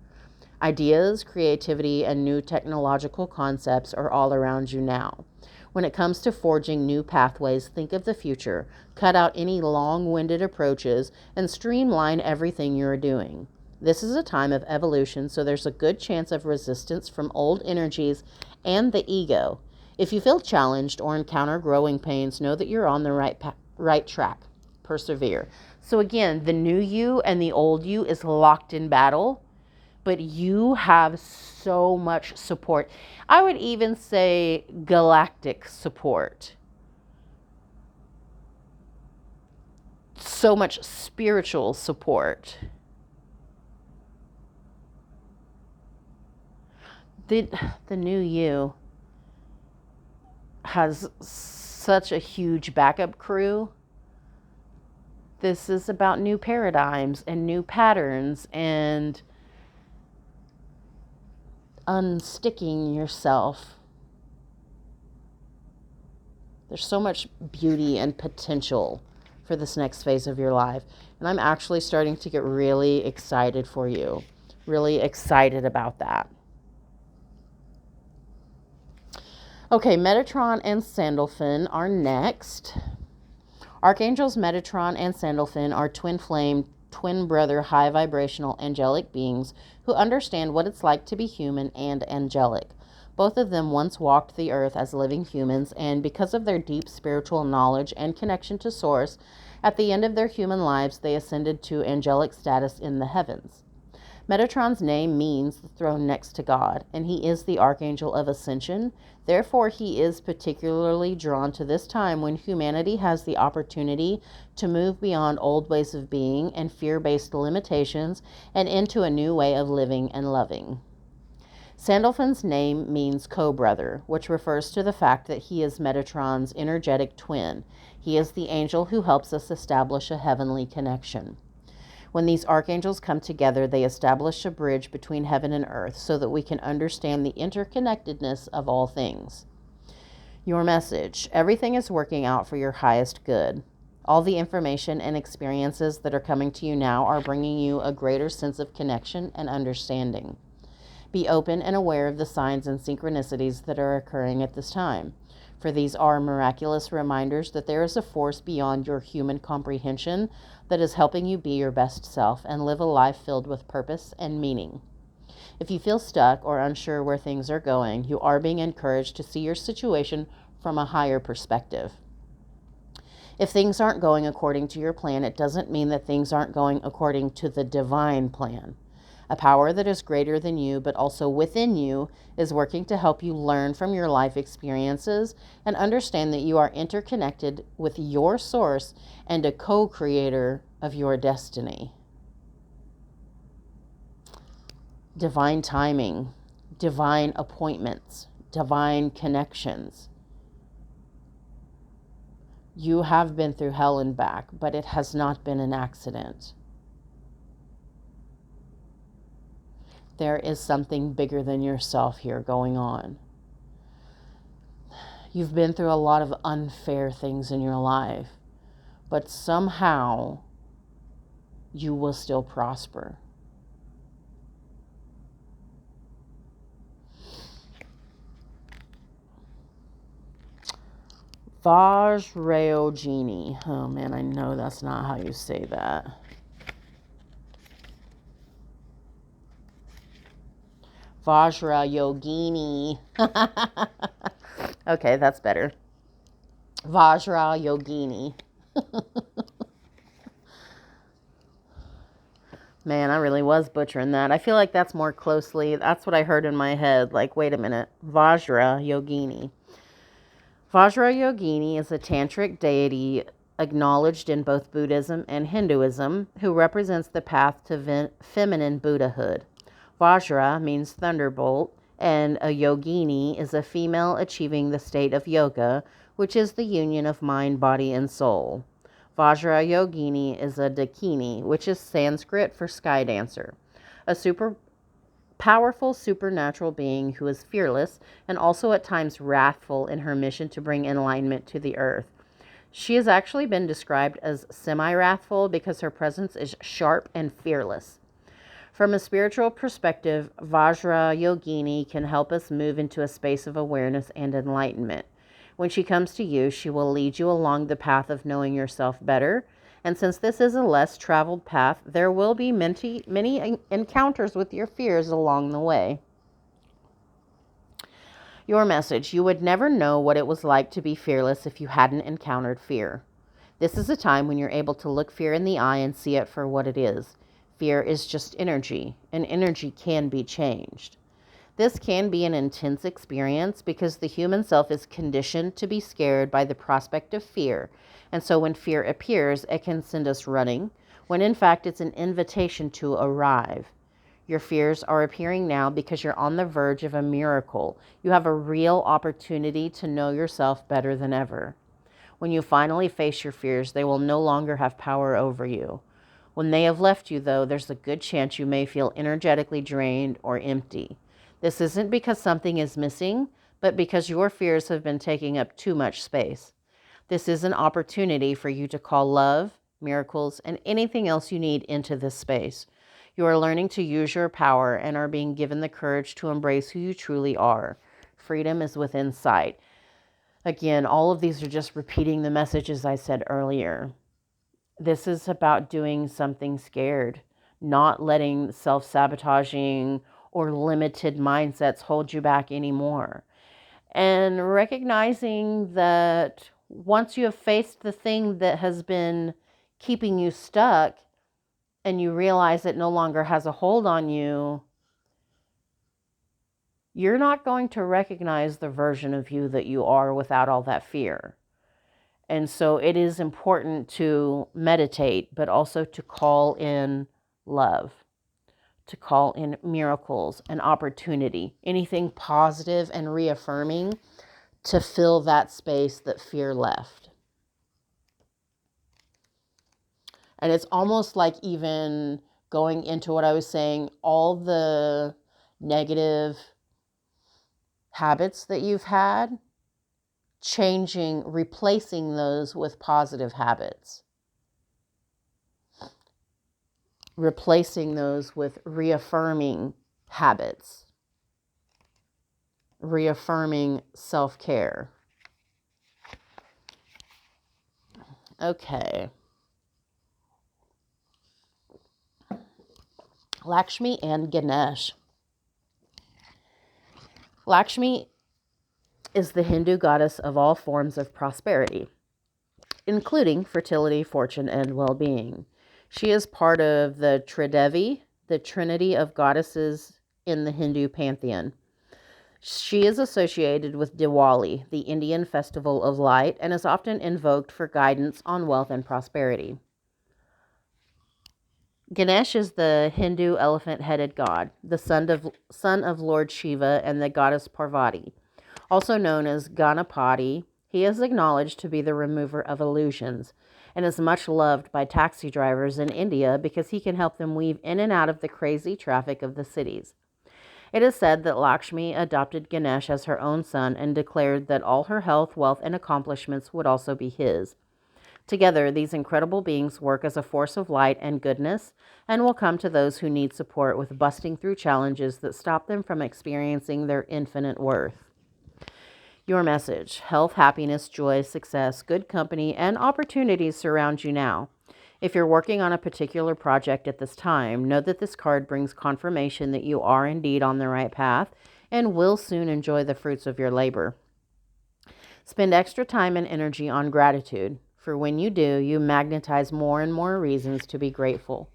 Ideas, creativity, and new technological concepts are all around you now. When it comes to forging new pathways, think of the future, cut out any long-winded approaches, and streamline everything you're doing. This is a time of evolution, so there's a good chance of resistance from old energies and the ego. If you feel challenged or encounter growing pains, know that you're on the right track. Persevere. So again, the new you and the old you is locked in battle, but you have so much support. I would even say galactic support. So much spiritual support. The new you has such a huge backup crew. This is about new paradigms and new patterns and unsticking yourself. There's so much beauty and potential for this next phase of your life. And I'm actually starting to get really excited for you. Really excited about that. Okay, Metatron and Sandalphon are next. Archangels Metatron and Sandalphon are twin flame, twin brother, high vibrational angelic beings who understand what it's like to be human and angelic. Both of them once walked the earth as living humans, and because of their deep spiritual knowledge and connection to Source, at the end of their human lives, they ascended to angelic status in the heavens. Metatron's name means the throne next to God, and he is the Archangel of Ascension. Therefore, he is particularly drawn to this time when humanity has the opportunity to move beyond old ways of being and fear-based limitations and into a new way of living and loving. Sandalphon's name means co-brother, which refers to the fact that he is Metatron's energetic twin. He is the angel who helps us establish a heavenly connection. When these archangels come together, they establish a bridge between heaven and earth so that we can understand the interconnectedness of all things. Your message: everything is working out for your highest good. All the information and experiences that are coming to you now are bringing you a greater sense of connection and understanding. Be open and aware of the signs and synchronicities that are occurring at this time, for these are miraculous reminders that there is a force beyond your human comprehension that is helping you be your best self and live a life filled with purpose and meaning. If you feel stuck or unsure where things are going, you are being encouraged to see your situation from a higher perspective. If things aren't going according to your plan, it doesn't mean that things aren't going according to the divine plan. A power that is greater than you, but also within you, is working to help you learn from your life experiences and understand that you are interconnected with your source and a co-creator of your destiny. Divine timing, divine appointments, divine connections. You have been through hell and back, but it has not been an accident. There is something bigger than yourself here going on. You've been through a lot of unfair things in your life, but somehow you will still prosper. Vajrayogini. Oh man, I know that's not how you say that. Vajrayogini. Okay, that's better. Vajrayogini. Man, I really was butchering that. I feel like that's more closely, that's what I heard in my head. Like, wait a minute. Vajrayogini. Vajrayogini is a tantric deity acknowledged in both Buddhism and Hinduism who represents the path to feminine Buddhahood. Vajra means thunderbolt, and a yogini is a female achieving the state of yoga, which is the union of mind, body, and soul. Vajra yogini is a dakini, which is Sanskrit for sky dancer, a powerful supernatural being who is fearless and also at times wrathful in her mission to bring enlightenment to the earth. She has actually been described as semi-wrathful because her presence is sharp and fearless. From a spiritual perspective, Vajra Yogini can help us move into a space of awareness and enlightenment. When she comes to you, she will lead you along the path of knowing yourself better. And since this is a less traveled path, there will be many encounters with your fears along the way. Your message: you would never know what it was like to be fearless if you hadn't encountered fear. This is a time when you're able to look fear in the eye and see it for what it is. Fear is just energy, and energy can be changed. This can be an intense experience because the human self is conditioned to be scared by the prospect of fear, and so when fear appears, it can send us running, when in fact it's an invitation to arrive. Your fears are appearing now because you're on the verge of a miracle. You have a real opportunity to know yourself better than ever. When you finally face your fears, they will no longer have power over you. When they have left you, though, there's a good chance you may feel energetically drained or empty. This isn't because something is missing, but because your fears have been taking up too much space. This is an opportunity for you to call love, miracles, and anything else you need into this space. You are learning to use your power and are being given the courage to embrace who you truly are. Freedom is within sight. Again, all of these are just repeating the messages I said earlier. This is about doing something scared, not letting self-sabotaging or limited mindsets hold you back anymore. And recognizing that once you have faced the thing that has been keeping you stuck and you realize it no longer has a hold on you, you're not going to recognize the version of you that you are without all that fear. And so it is important to meditate, but also to call in love, to call in miracles and opportunity, anything positive and reaffirming to fill that space that fear left. And it's almost like even going into what I was saying, all the negative habits that you've had, replacing those with positive habits. Replacing those with reaffirming habits. Reaffirming self-care. Okay. Lakshmi and Ganesh. Lakshmi is the Hindu goddess of all forms of prosperity, including fertility, fortune, and well-being. She is part of the Tridevi, the trinity of goddesses in the Hindu pantheon. She is associated with Diwali, the Indian festival of light, and is often invoked for guidance on wealth and prosperity. Ganesh is the Hindu elephant-headed god, the son of Lord Shiva and the goddess Parvati. Also known as Ganapati, he is acknowledged to be the remover of illusions and is much loved by taxi drivers in India because he can help them weave in and out of the crazy traffic of the cities. It is said that Lakshmi adopted Ganesh as her own son and declared that all her health, wealth, and accomplishments would also be his. Together, these incredible beings work as a force of light and goodness and will come to those who need support with busting through challenges that stop them from experiencing their infinite worth. Your message: health, happiness, joy, success, good company, and opportunities surround you now. If you're working on a particular project at this time, know that this card brings confirmation that you are indeed on the right path and will soon enjoy the fruits of your labor. Spend extra time and energy on gratitude, for when you do, you magnetize more and more reasons to be grateful.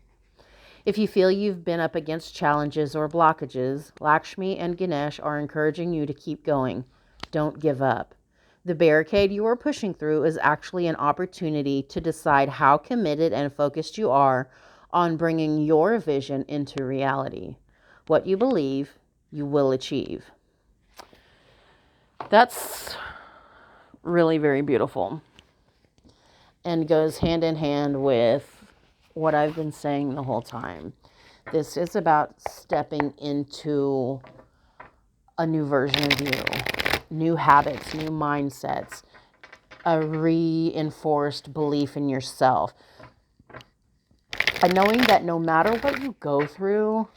If you feel you've been up against challenges or blockages, Lakshmi and Ganesh are encouraging you to keep going. Don't give up. The barricade you are pushing through is actually an opportunity to decide how committed and focused you are on bringing your vision into reality. What you believe, you will achieve. That's really very beautiful and goes hand in hand with what I've been saying the whole time. This is about stepping into a new version of you, new habits, new mindsets, a reinforced belief in yourself. And knowing that no matter what you go through,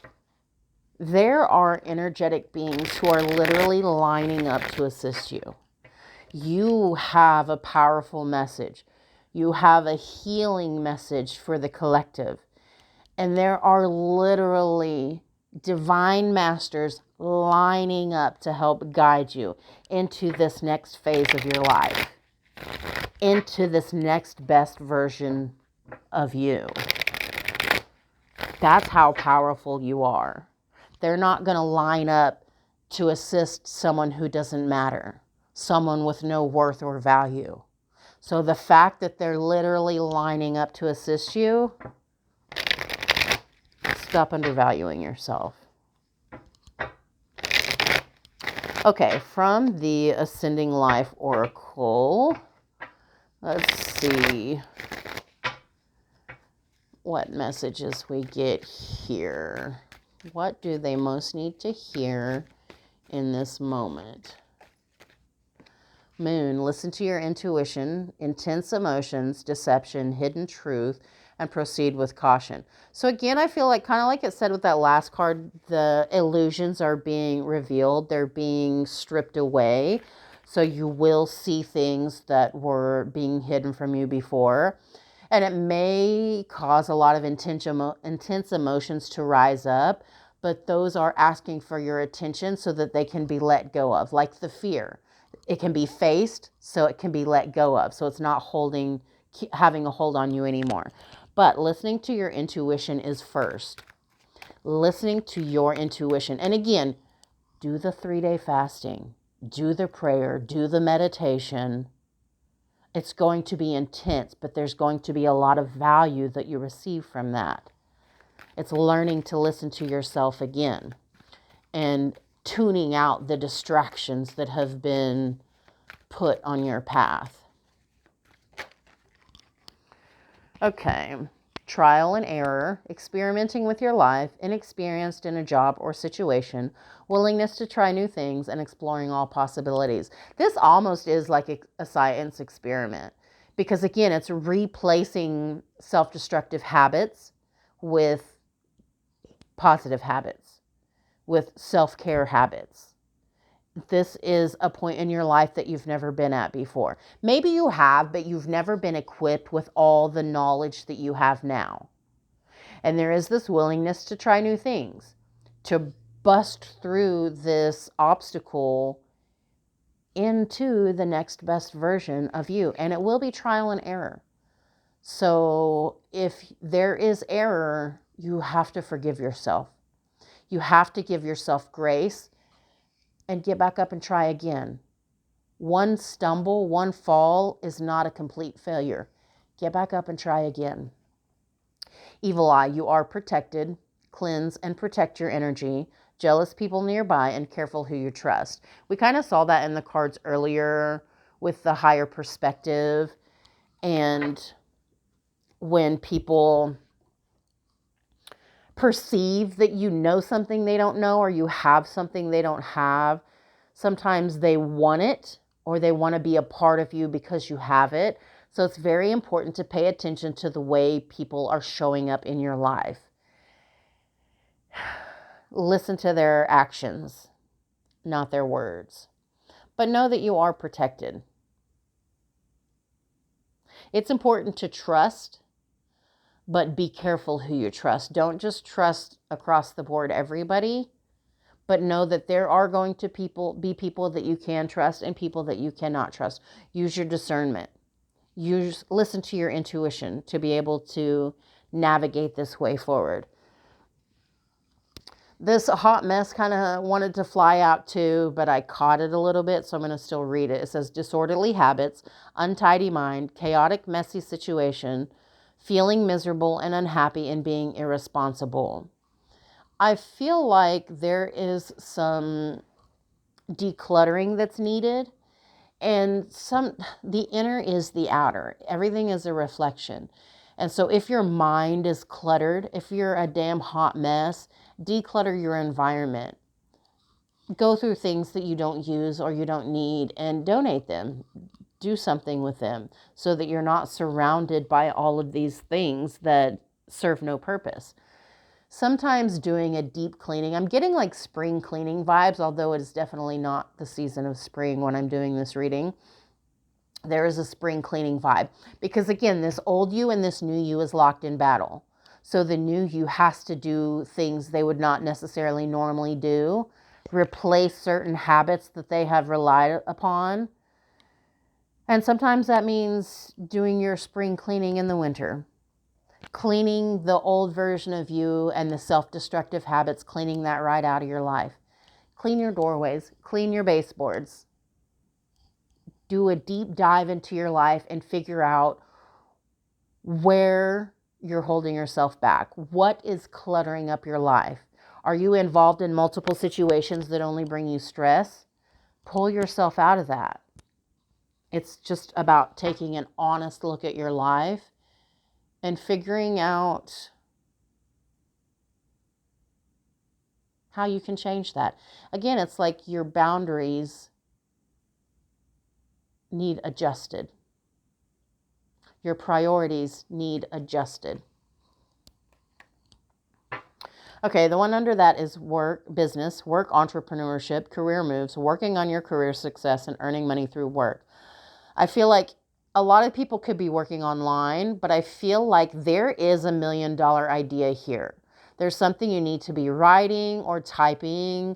there are energetic beings who are literally lining up to assist you. You have a powerful message. You have a healing message for the collective. And there are literally divine masters lining up to help guide you into this next phase of your life, into this next best version of you. That's how powerful you are. They're not going to line up to assist someone who doesn't matter, someone with no worth or value. So the fact that they're literally lining up to assist you, stop undervaluing yourself. Okay, from the Ascending Life Oracle, let's see what messages we get here. What do they most need to hear in this moment. Moon, listen to your intuition, intense emotions, deception, hidden truth, and proceed with caution. So again, I feel like, kind of like it said with that last card, the illusions are being revealed. They're being stripped away. So you will see things that were being hidden from you before. And it may cause a lot of intense emotions to rise up, but those are asking for your attention so that they can be let go of, like the fear. It can be faced, so it can be let go of. So it's not having a hold on you anymore. But listening to your intuition is first. Listening to your intuition. And again, do the 3-day fasting. Do the prayer. Do the meditation. It's going to be intense, but there's going to be a lot of value that you receive from that. It's learning to listen to yourself again and tuning out the distractions that have been put on your path. Okay. Trial and error, experimenting with your life, inexperienced in a job or situation, willingness to try new things, and exploring all possibilities. This almost is like a science experiment because, again, it's replacing self-destructive habits with positive habits, with self-care habits. This is a point in your life that you've never been at before. Maybe you have, but you've never been equipped with all the knowledge that you have now. And there is this willingness to try new things, to bust through this obstacle into the next best version of you. And it will be trial and error. So if there is error, you have to forgive yourself. You have to give yourself grace and get back up and try again. One stumble, one fall is not a complete failure. Get back up and try again. Evil eye, you are protected. Cleanse and protect your energy. Jealous people nearby, and careful who you trust. We kind of saw that in the cards earlier with the higher perspective, and when people perceive that you know something they don't know, or you have something they don't have, sometimes they want it, or they want to be a part of you because you have it. So it's very important to pay attention to the way people are showing up in your life. Listen to their actions, not their words. But know that you are protected. It's important to trust, but be careful who you trust. Don't just trust across the board everybody, but know that there are going to be people that you can trust and people that you cannot trust. Use your discernment. Listen to your intuition to be able to navigate this way forward. This hot mess kind of wanted to fly out too, but I caught it a little bit, so I'm going to still read it. It says, disorderly habits, untidy mind, chaotic, messy situation, feeling miserable and unhappy, and being irresponsible. I feel like there is some decluttering that's needed, and the inner is the outer. Everything is a reflection. And so if your mind is cluttered, if you're a damn hot mess, declutter your environment. Go through things that you don't use or you don't need and donate them. Do something with them so that you're not surrounded by all of these things that serve no purpose. Sometimes doing a deep cleaning, I'm getting like spring cleaning vibes, although it is definitely not the season of spring when I'm doing this reading. There is a spring cleaning vibe because, again, this old you and this new you is locked in battle. So the new you has to do things they would not necessarily normally do, replace certain habits that they have relied upon. And sometimes that means doing your spring cleaning in the winter. Cleaning the old version of you and the self-destructive habits, cleaning that right out of your life. Clean your doorways, clean your baseboards. Do a deep dive into your life and figure out where you're holding yourself back. What is cluttering up your life? Are you involved in multiple situations that only bring you stress? Pull yourself out of that. It's just about taking an honest look at your life and figuring out how you can change that. Again, it's like your boundaries need adjusted. Your priorities need adjusted. Okay, the one under that is work, business, work, entrepreneurship, career moves, working on your career success, and earning money through work. I feel like a lot of people could be working online, but I feel like there is $1 million idea here. There's something you need to be writing or typing.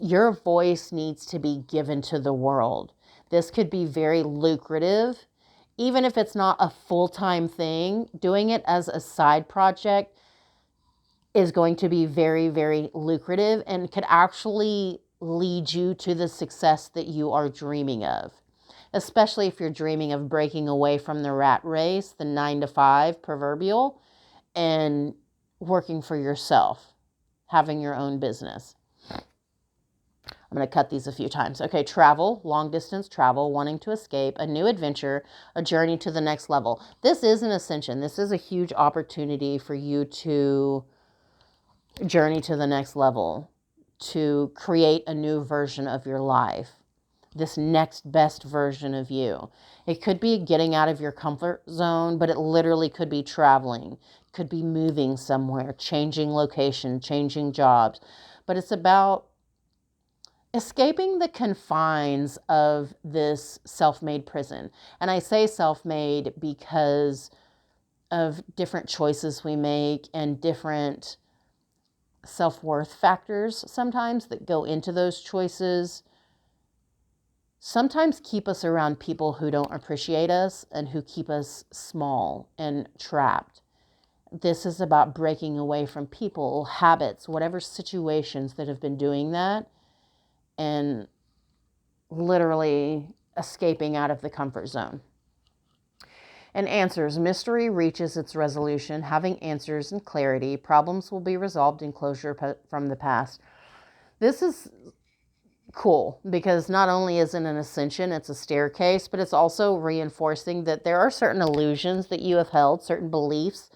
Your voice needs to be given to the world. This could be very lucrative. Even if it's not a full-time thing, doing it as a side project is going to be very, very lucrative and could actually lead you to the success that you are dreaming of. Especially if you're dreaming of breaking away from the rat race, the 9 to 5 proverbial, and working for yourself, having your own business. I'm going to cut these a few times. Okay, travel, long distance travel, wanting to escape, a new adventure, a journey to the next level. This is an ascension. This is a huge opportunity for you to journey to the next level, to create a new version of your life, this next best version of you. It could be getting out of your comfort zone, but it literally could be traveling, could be moving somewhere, changing location, changing jobs. But it's about escaping the confines of this self-made prison. And I say self-made because of different choices we make and different self-worth factors sometimes that go into those choices. Sometimes keep us around people who don't appreciate us and who keep us small and trapped. This is about breaking away from people, habits, whatever situations that have been doing that, and literally escaping out of the comfort zone. And answers. Mystery reaches its resolution. Having answers and clarity. Problems will be resolved in closure from the past. This is cool because not only is it an ascension, it's a staircase, but it's also reinforcing that there are certain illusions that you have held, certain beliefs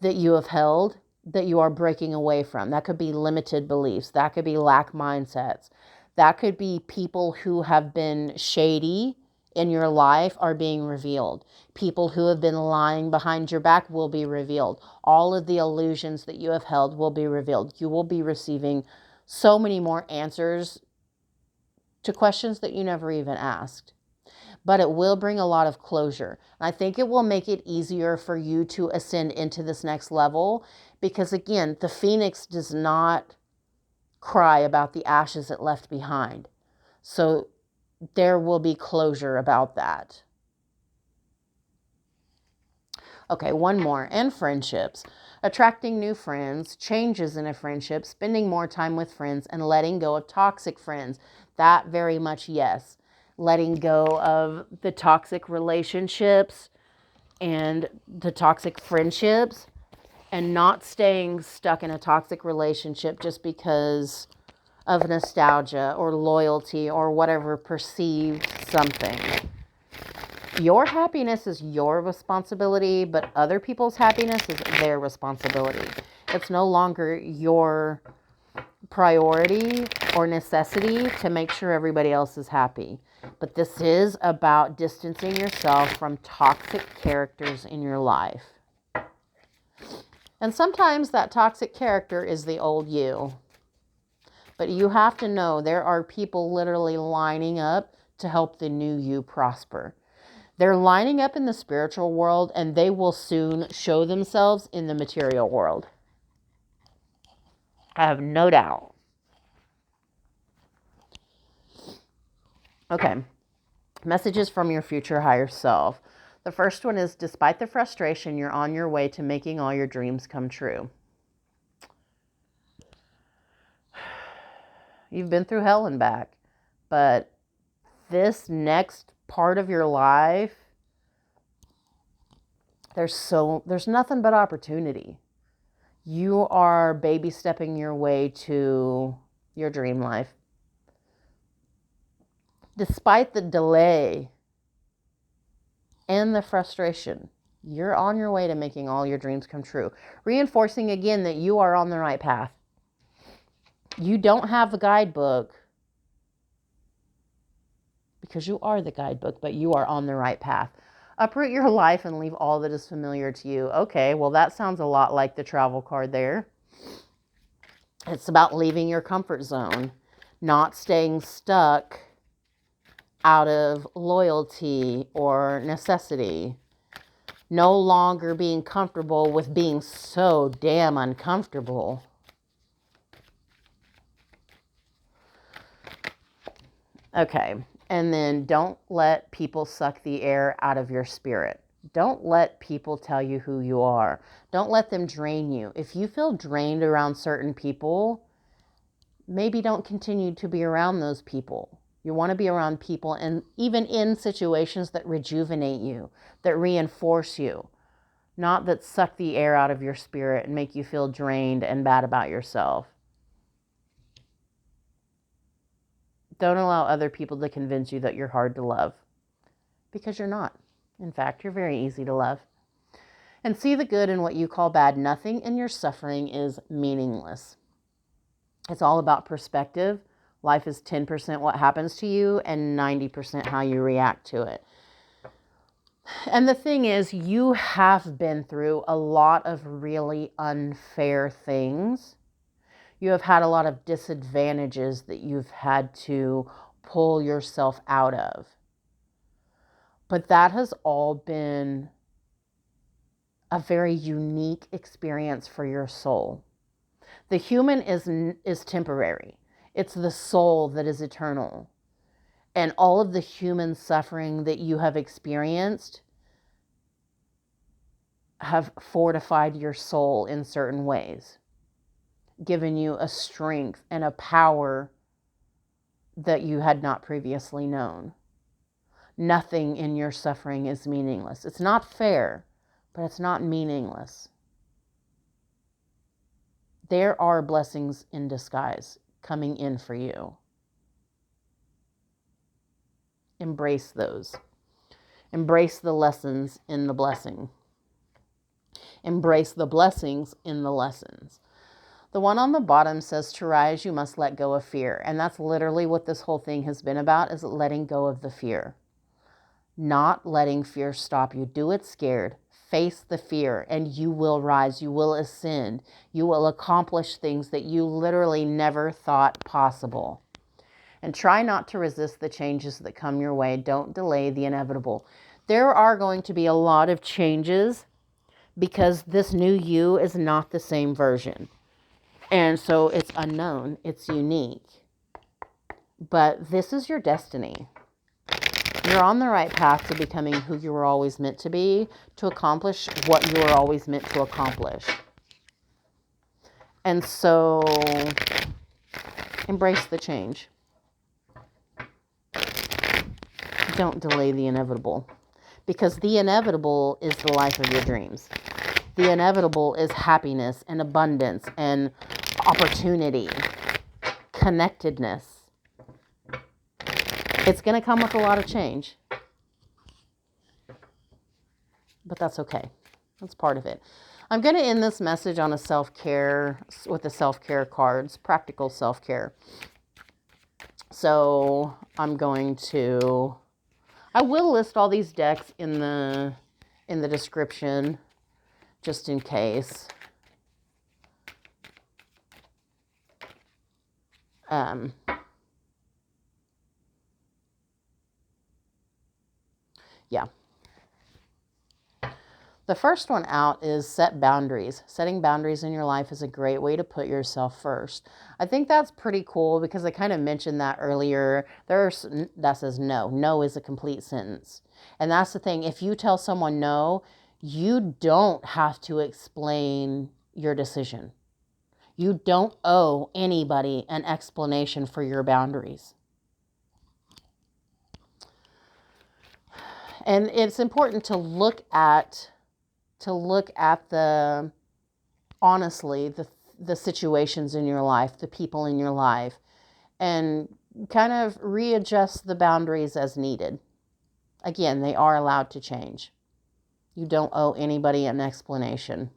that you have held that you are breaking away from. That could be limited beliefs. That could be lack mindsets. That could be people who have been shady in your life are being revealed. People who have been lying behind your back will be revealed. All of the illusions that you have held will be revealed. You will be receiving so many more answers to questions that you never even asked. But it will bring a lot of closure. I think it will make it easier for you to ascend into this next level because, again, the phoenix does not cry about the ashes it left behind. So there will be closure about that. Okay, one more. And friendships. Attracting new friends, changes in a friendship, spending more time with friends, and letting go of toxic friends. That very much, yes. Letting go of the toxic relationships and the toxic friendships, and not staying stuck in a toxic relationship just because of nostalgia or loyalty or whatever perceived something. Your happiness is your responsibility, but other people's happiness is their responsibility. It's no longer your priority or necessity to make sure everybody else is happy. But this is about distancing yourself from toxic characters in your life. And sometimes that toxic character is the old you. But you have to know there are people literally lining up to help the new you prosper. They're lining up in the spiritual world, and they will soon show themselves in the material world. I have no doubt. Okay. Messages from your future higher self. The first one is, despite the frustration, you're on your way to making all your dreams come true. You've been through hell and back, but this next part of your life, there's nothing but opportunity. You are baby stepping your way to your dream life. Despite the delay and the frustration, you're on your way to making all your dreams come true. Reinforcing again that you are on the right path. You don't have a guidebook because you are the guidebook, but you are on the right path. Uproot your life and leave all that is familiar to you. Okay, well, that sounds a lot like the travel card there. It's about leaving your comfort zone, not staying stuck out of loyalty or necessity. No longer being comfortable with being so damn uncomfortable. Okay, and then don't let people suck the air out of your spirit. Don't let people tell you who you are. Don't let them drain you. If you feel drained around certain people, maybe don't continue to be around those people. You want to be around people, and even in situations that rejuvenate you, that reinforce you, not that suck the air out of your spirit and make you feel drained and bad about yourself. Don't allow other people to convince you that you're hard to love, because you're not. In fact, you're very easy to love. And see the good in what you call bad. Nothing in your suffering is meaningless. It's all about perspective. Life is 10% what happens to you and 90% how you react to it. And the thing is, you have been through a lot of really unfair things. You have had a lot of disadvantages that you've had to pull yourself out of. But that has all been a very unique experience for your soul. The human is temporary. It's the soul that is eternal. And all of the human suffering that you have experienced have fortified your soul in certain ways, given you a strength and a power that you had not previously known. Nothing in your suffering is meaningless. It's not fair, but it's not meaningless. There are blessings in disguise coming in for you. Embrace those. Embrace the lessons in the blessing. Embrace the blessings in the lessons. The one on the bottom says, to rise, you must let go of fear. And that's literally what this whole thing has been about, is letting go of the fear. Not letting fear stop you. Do it scared. Face the fear and you will rise. You will ascend. You will accomplish things that you literally never thought possible. And try not to resist the changes that come your way. Don't delay the inevitable. There are going to be a lot of changes because this new you is not the same version. And so it's unknown. It's unique. But this is your destiny. You're on the right path to becoming who you were always meant to be, to accomplish what you were always meant to accomplish. And so embrace the change. Don't delay the inevitable, because the inevitable is the life of your dreams. The inevitable is happiness and abundance and opportunity, connectedness. It's going to come with a lot of change, but that's okay. That's part of it. I'm going to end this message on a self-care, with the self-care cards, practical self-care. So I will list all these decks in the description, just in case. Yeah. The first one out is set boundaries. Setting boundaries in your life is a great way to put yourself first. I think that's pretty cool because I kind of mentioned that earlier. That says no. No is a complete sentence. And that's the thing. If you tell someone no, you don't have to explain your decision. You don't owe anybody an explanation for your boundaries. And it's important to look at honestly, the situations in your life, the people in your life, and kind of readjust the boundaries as needed. Again, they are allowed to change. You don't owe anybody an explanation.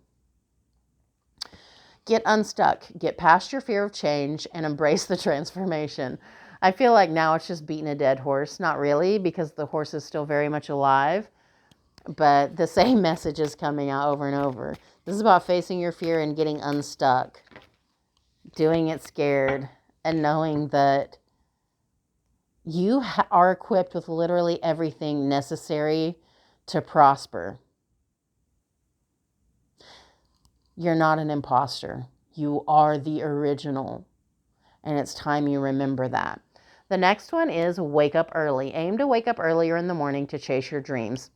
Get unstuck, get past your fear of change, and embrace the transformation. I feel like now it's just beating a dead horse. Not really, because the horse is still very much alive, but the same message is coming out over and over. This is about facing your fear and getting unstuck, doing it scared, and knowing that you are equipped with literally everything necessary to prosper. You're not an imposter. You are the original. And it's time you remember that. The next one is wake up early. Aim to wake up earlier in the morning to chase your dreams.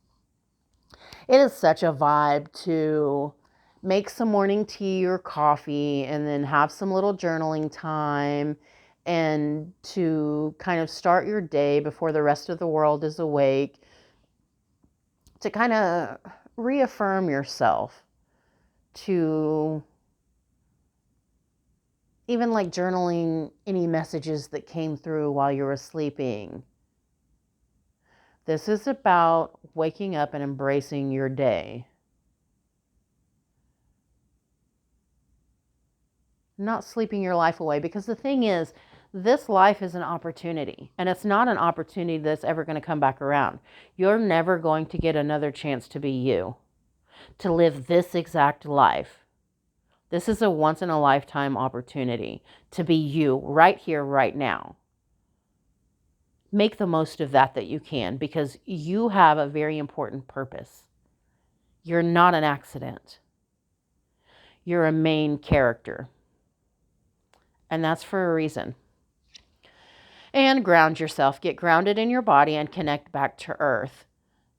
It is such a vibe to make some morning tea or coffee and then have some little journaling time and to kind of start your day before the rest of the world is awake, to kind of reaffirm yourself, to even like journaling any messages that came through while you were sleeping. This is about waking up and embracing your day. Not sleeping your life away, because the thing is, this life is an opportunity, and it's not an opportunity that's ever going to come back around. You're never going to get another chance to be you, to live this exact life. This is a once in a lifetime opportunity to be you right here, right now. Make the most of that you can, because you have a very important purpose. You're not an accident. You're a main character. And that's for a reason. And ground yourself. Get grounded in your body and connect back to earth.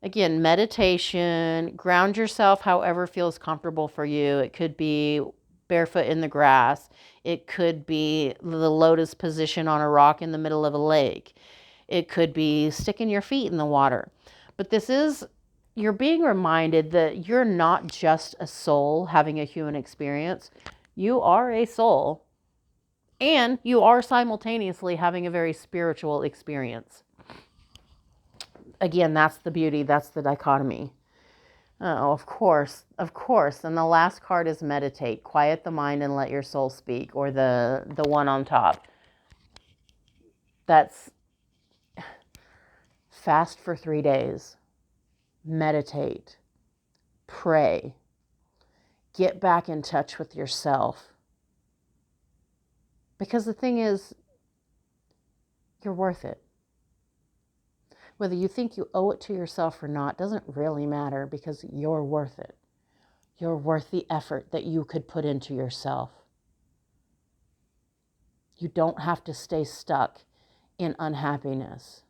Again, meditation, ground yourself however feels comfortable for you. It could be barefoot in the grass. It could be the lotus position on a rock in the middle of a lake. It could be sticking your feet in the water. But you're being reminded that you're not just a soul having a human experience. You are a soul. And you are simultaneously having a very spiritual experience. Again, that's the beauty. That's the dichotomy. Oh, of course. And the last card is meditate. Quiet the mind and let your soul speak, or the one on top. That's fast for 3 days. Meditate. Pray. Get back in touch with yourself. Because the thing is, you're worth it. Whether you think you owe it to yourself or not doesn't really matter, because you're worth it. You're worth the effort that you could put into yourself. You don't have to stay stuck in unhappiness.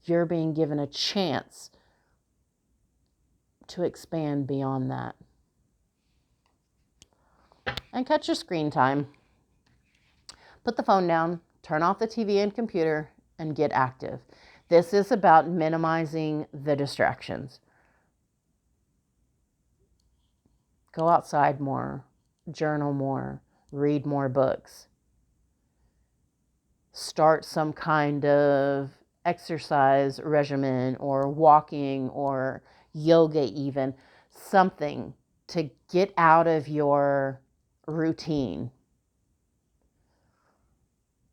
You're being given a chance to expand beyond that. And cut your screen time. Put the phone down, turn off the TV and computer, and get active. This is about minimizing the distractions. Go outside more, journal more, read more books. Start some kind of exercise regimen, or walking, or yoga even. Something to get out of your routine.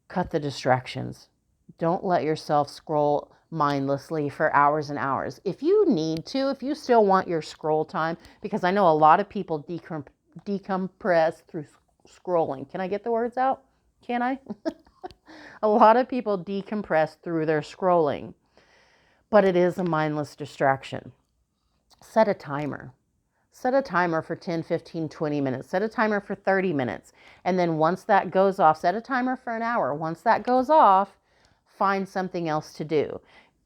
Cut the distractions. Don't let yourself scroll mindlessly for hours and hours. If you need to, if you still want your scroll time, because I know a lot of people decompress through scrolling. Can I get the words out? Can I? A lot of people decompress through their scrolling, but it is a mindless distraction. Set a timer. Set a timer for 10, 15, 20 minutes. Set a timer for 30 minutes. And then once that goes off, set a timer for an hour. Once that goes off, find something else to do.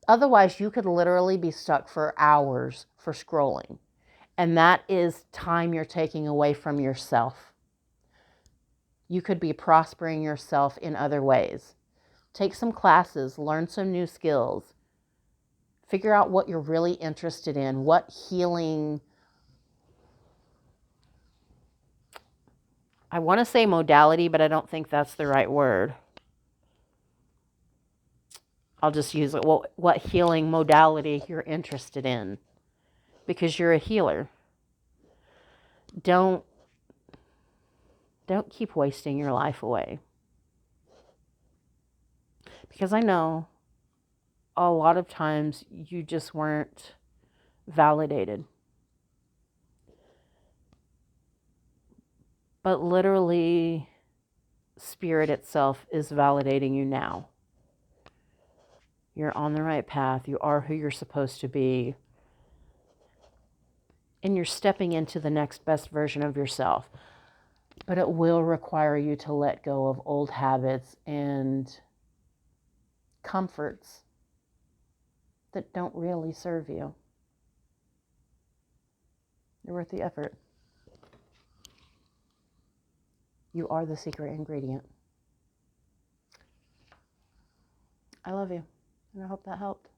Otherwise, you could literally be stuck for hours for scrolling. And that is time you're taking away from yourself. You could be prospering yourself in other ways. Take some classes, learn some new skills. Figure out what you're really interested in, what healing, I want to say modality, but I don't think that's the right word. I'll just use it. What healing modality you're interested in, because you're a healer. Don't Don't keep wasting your life away. Because I know a lot of times you just weren't validated. But literally, Spirit itself is validating you now. You're on the right path. You are who you're supposed to be. And you're stepping into the next best version of yourself. But it will require you to let go of old habits and comforts that don't really serve you. They're worth the effort. You are the secret ingredient. I love you, and I hope that helped.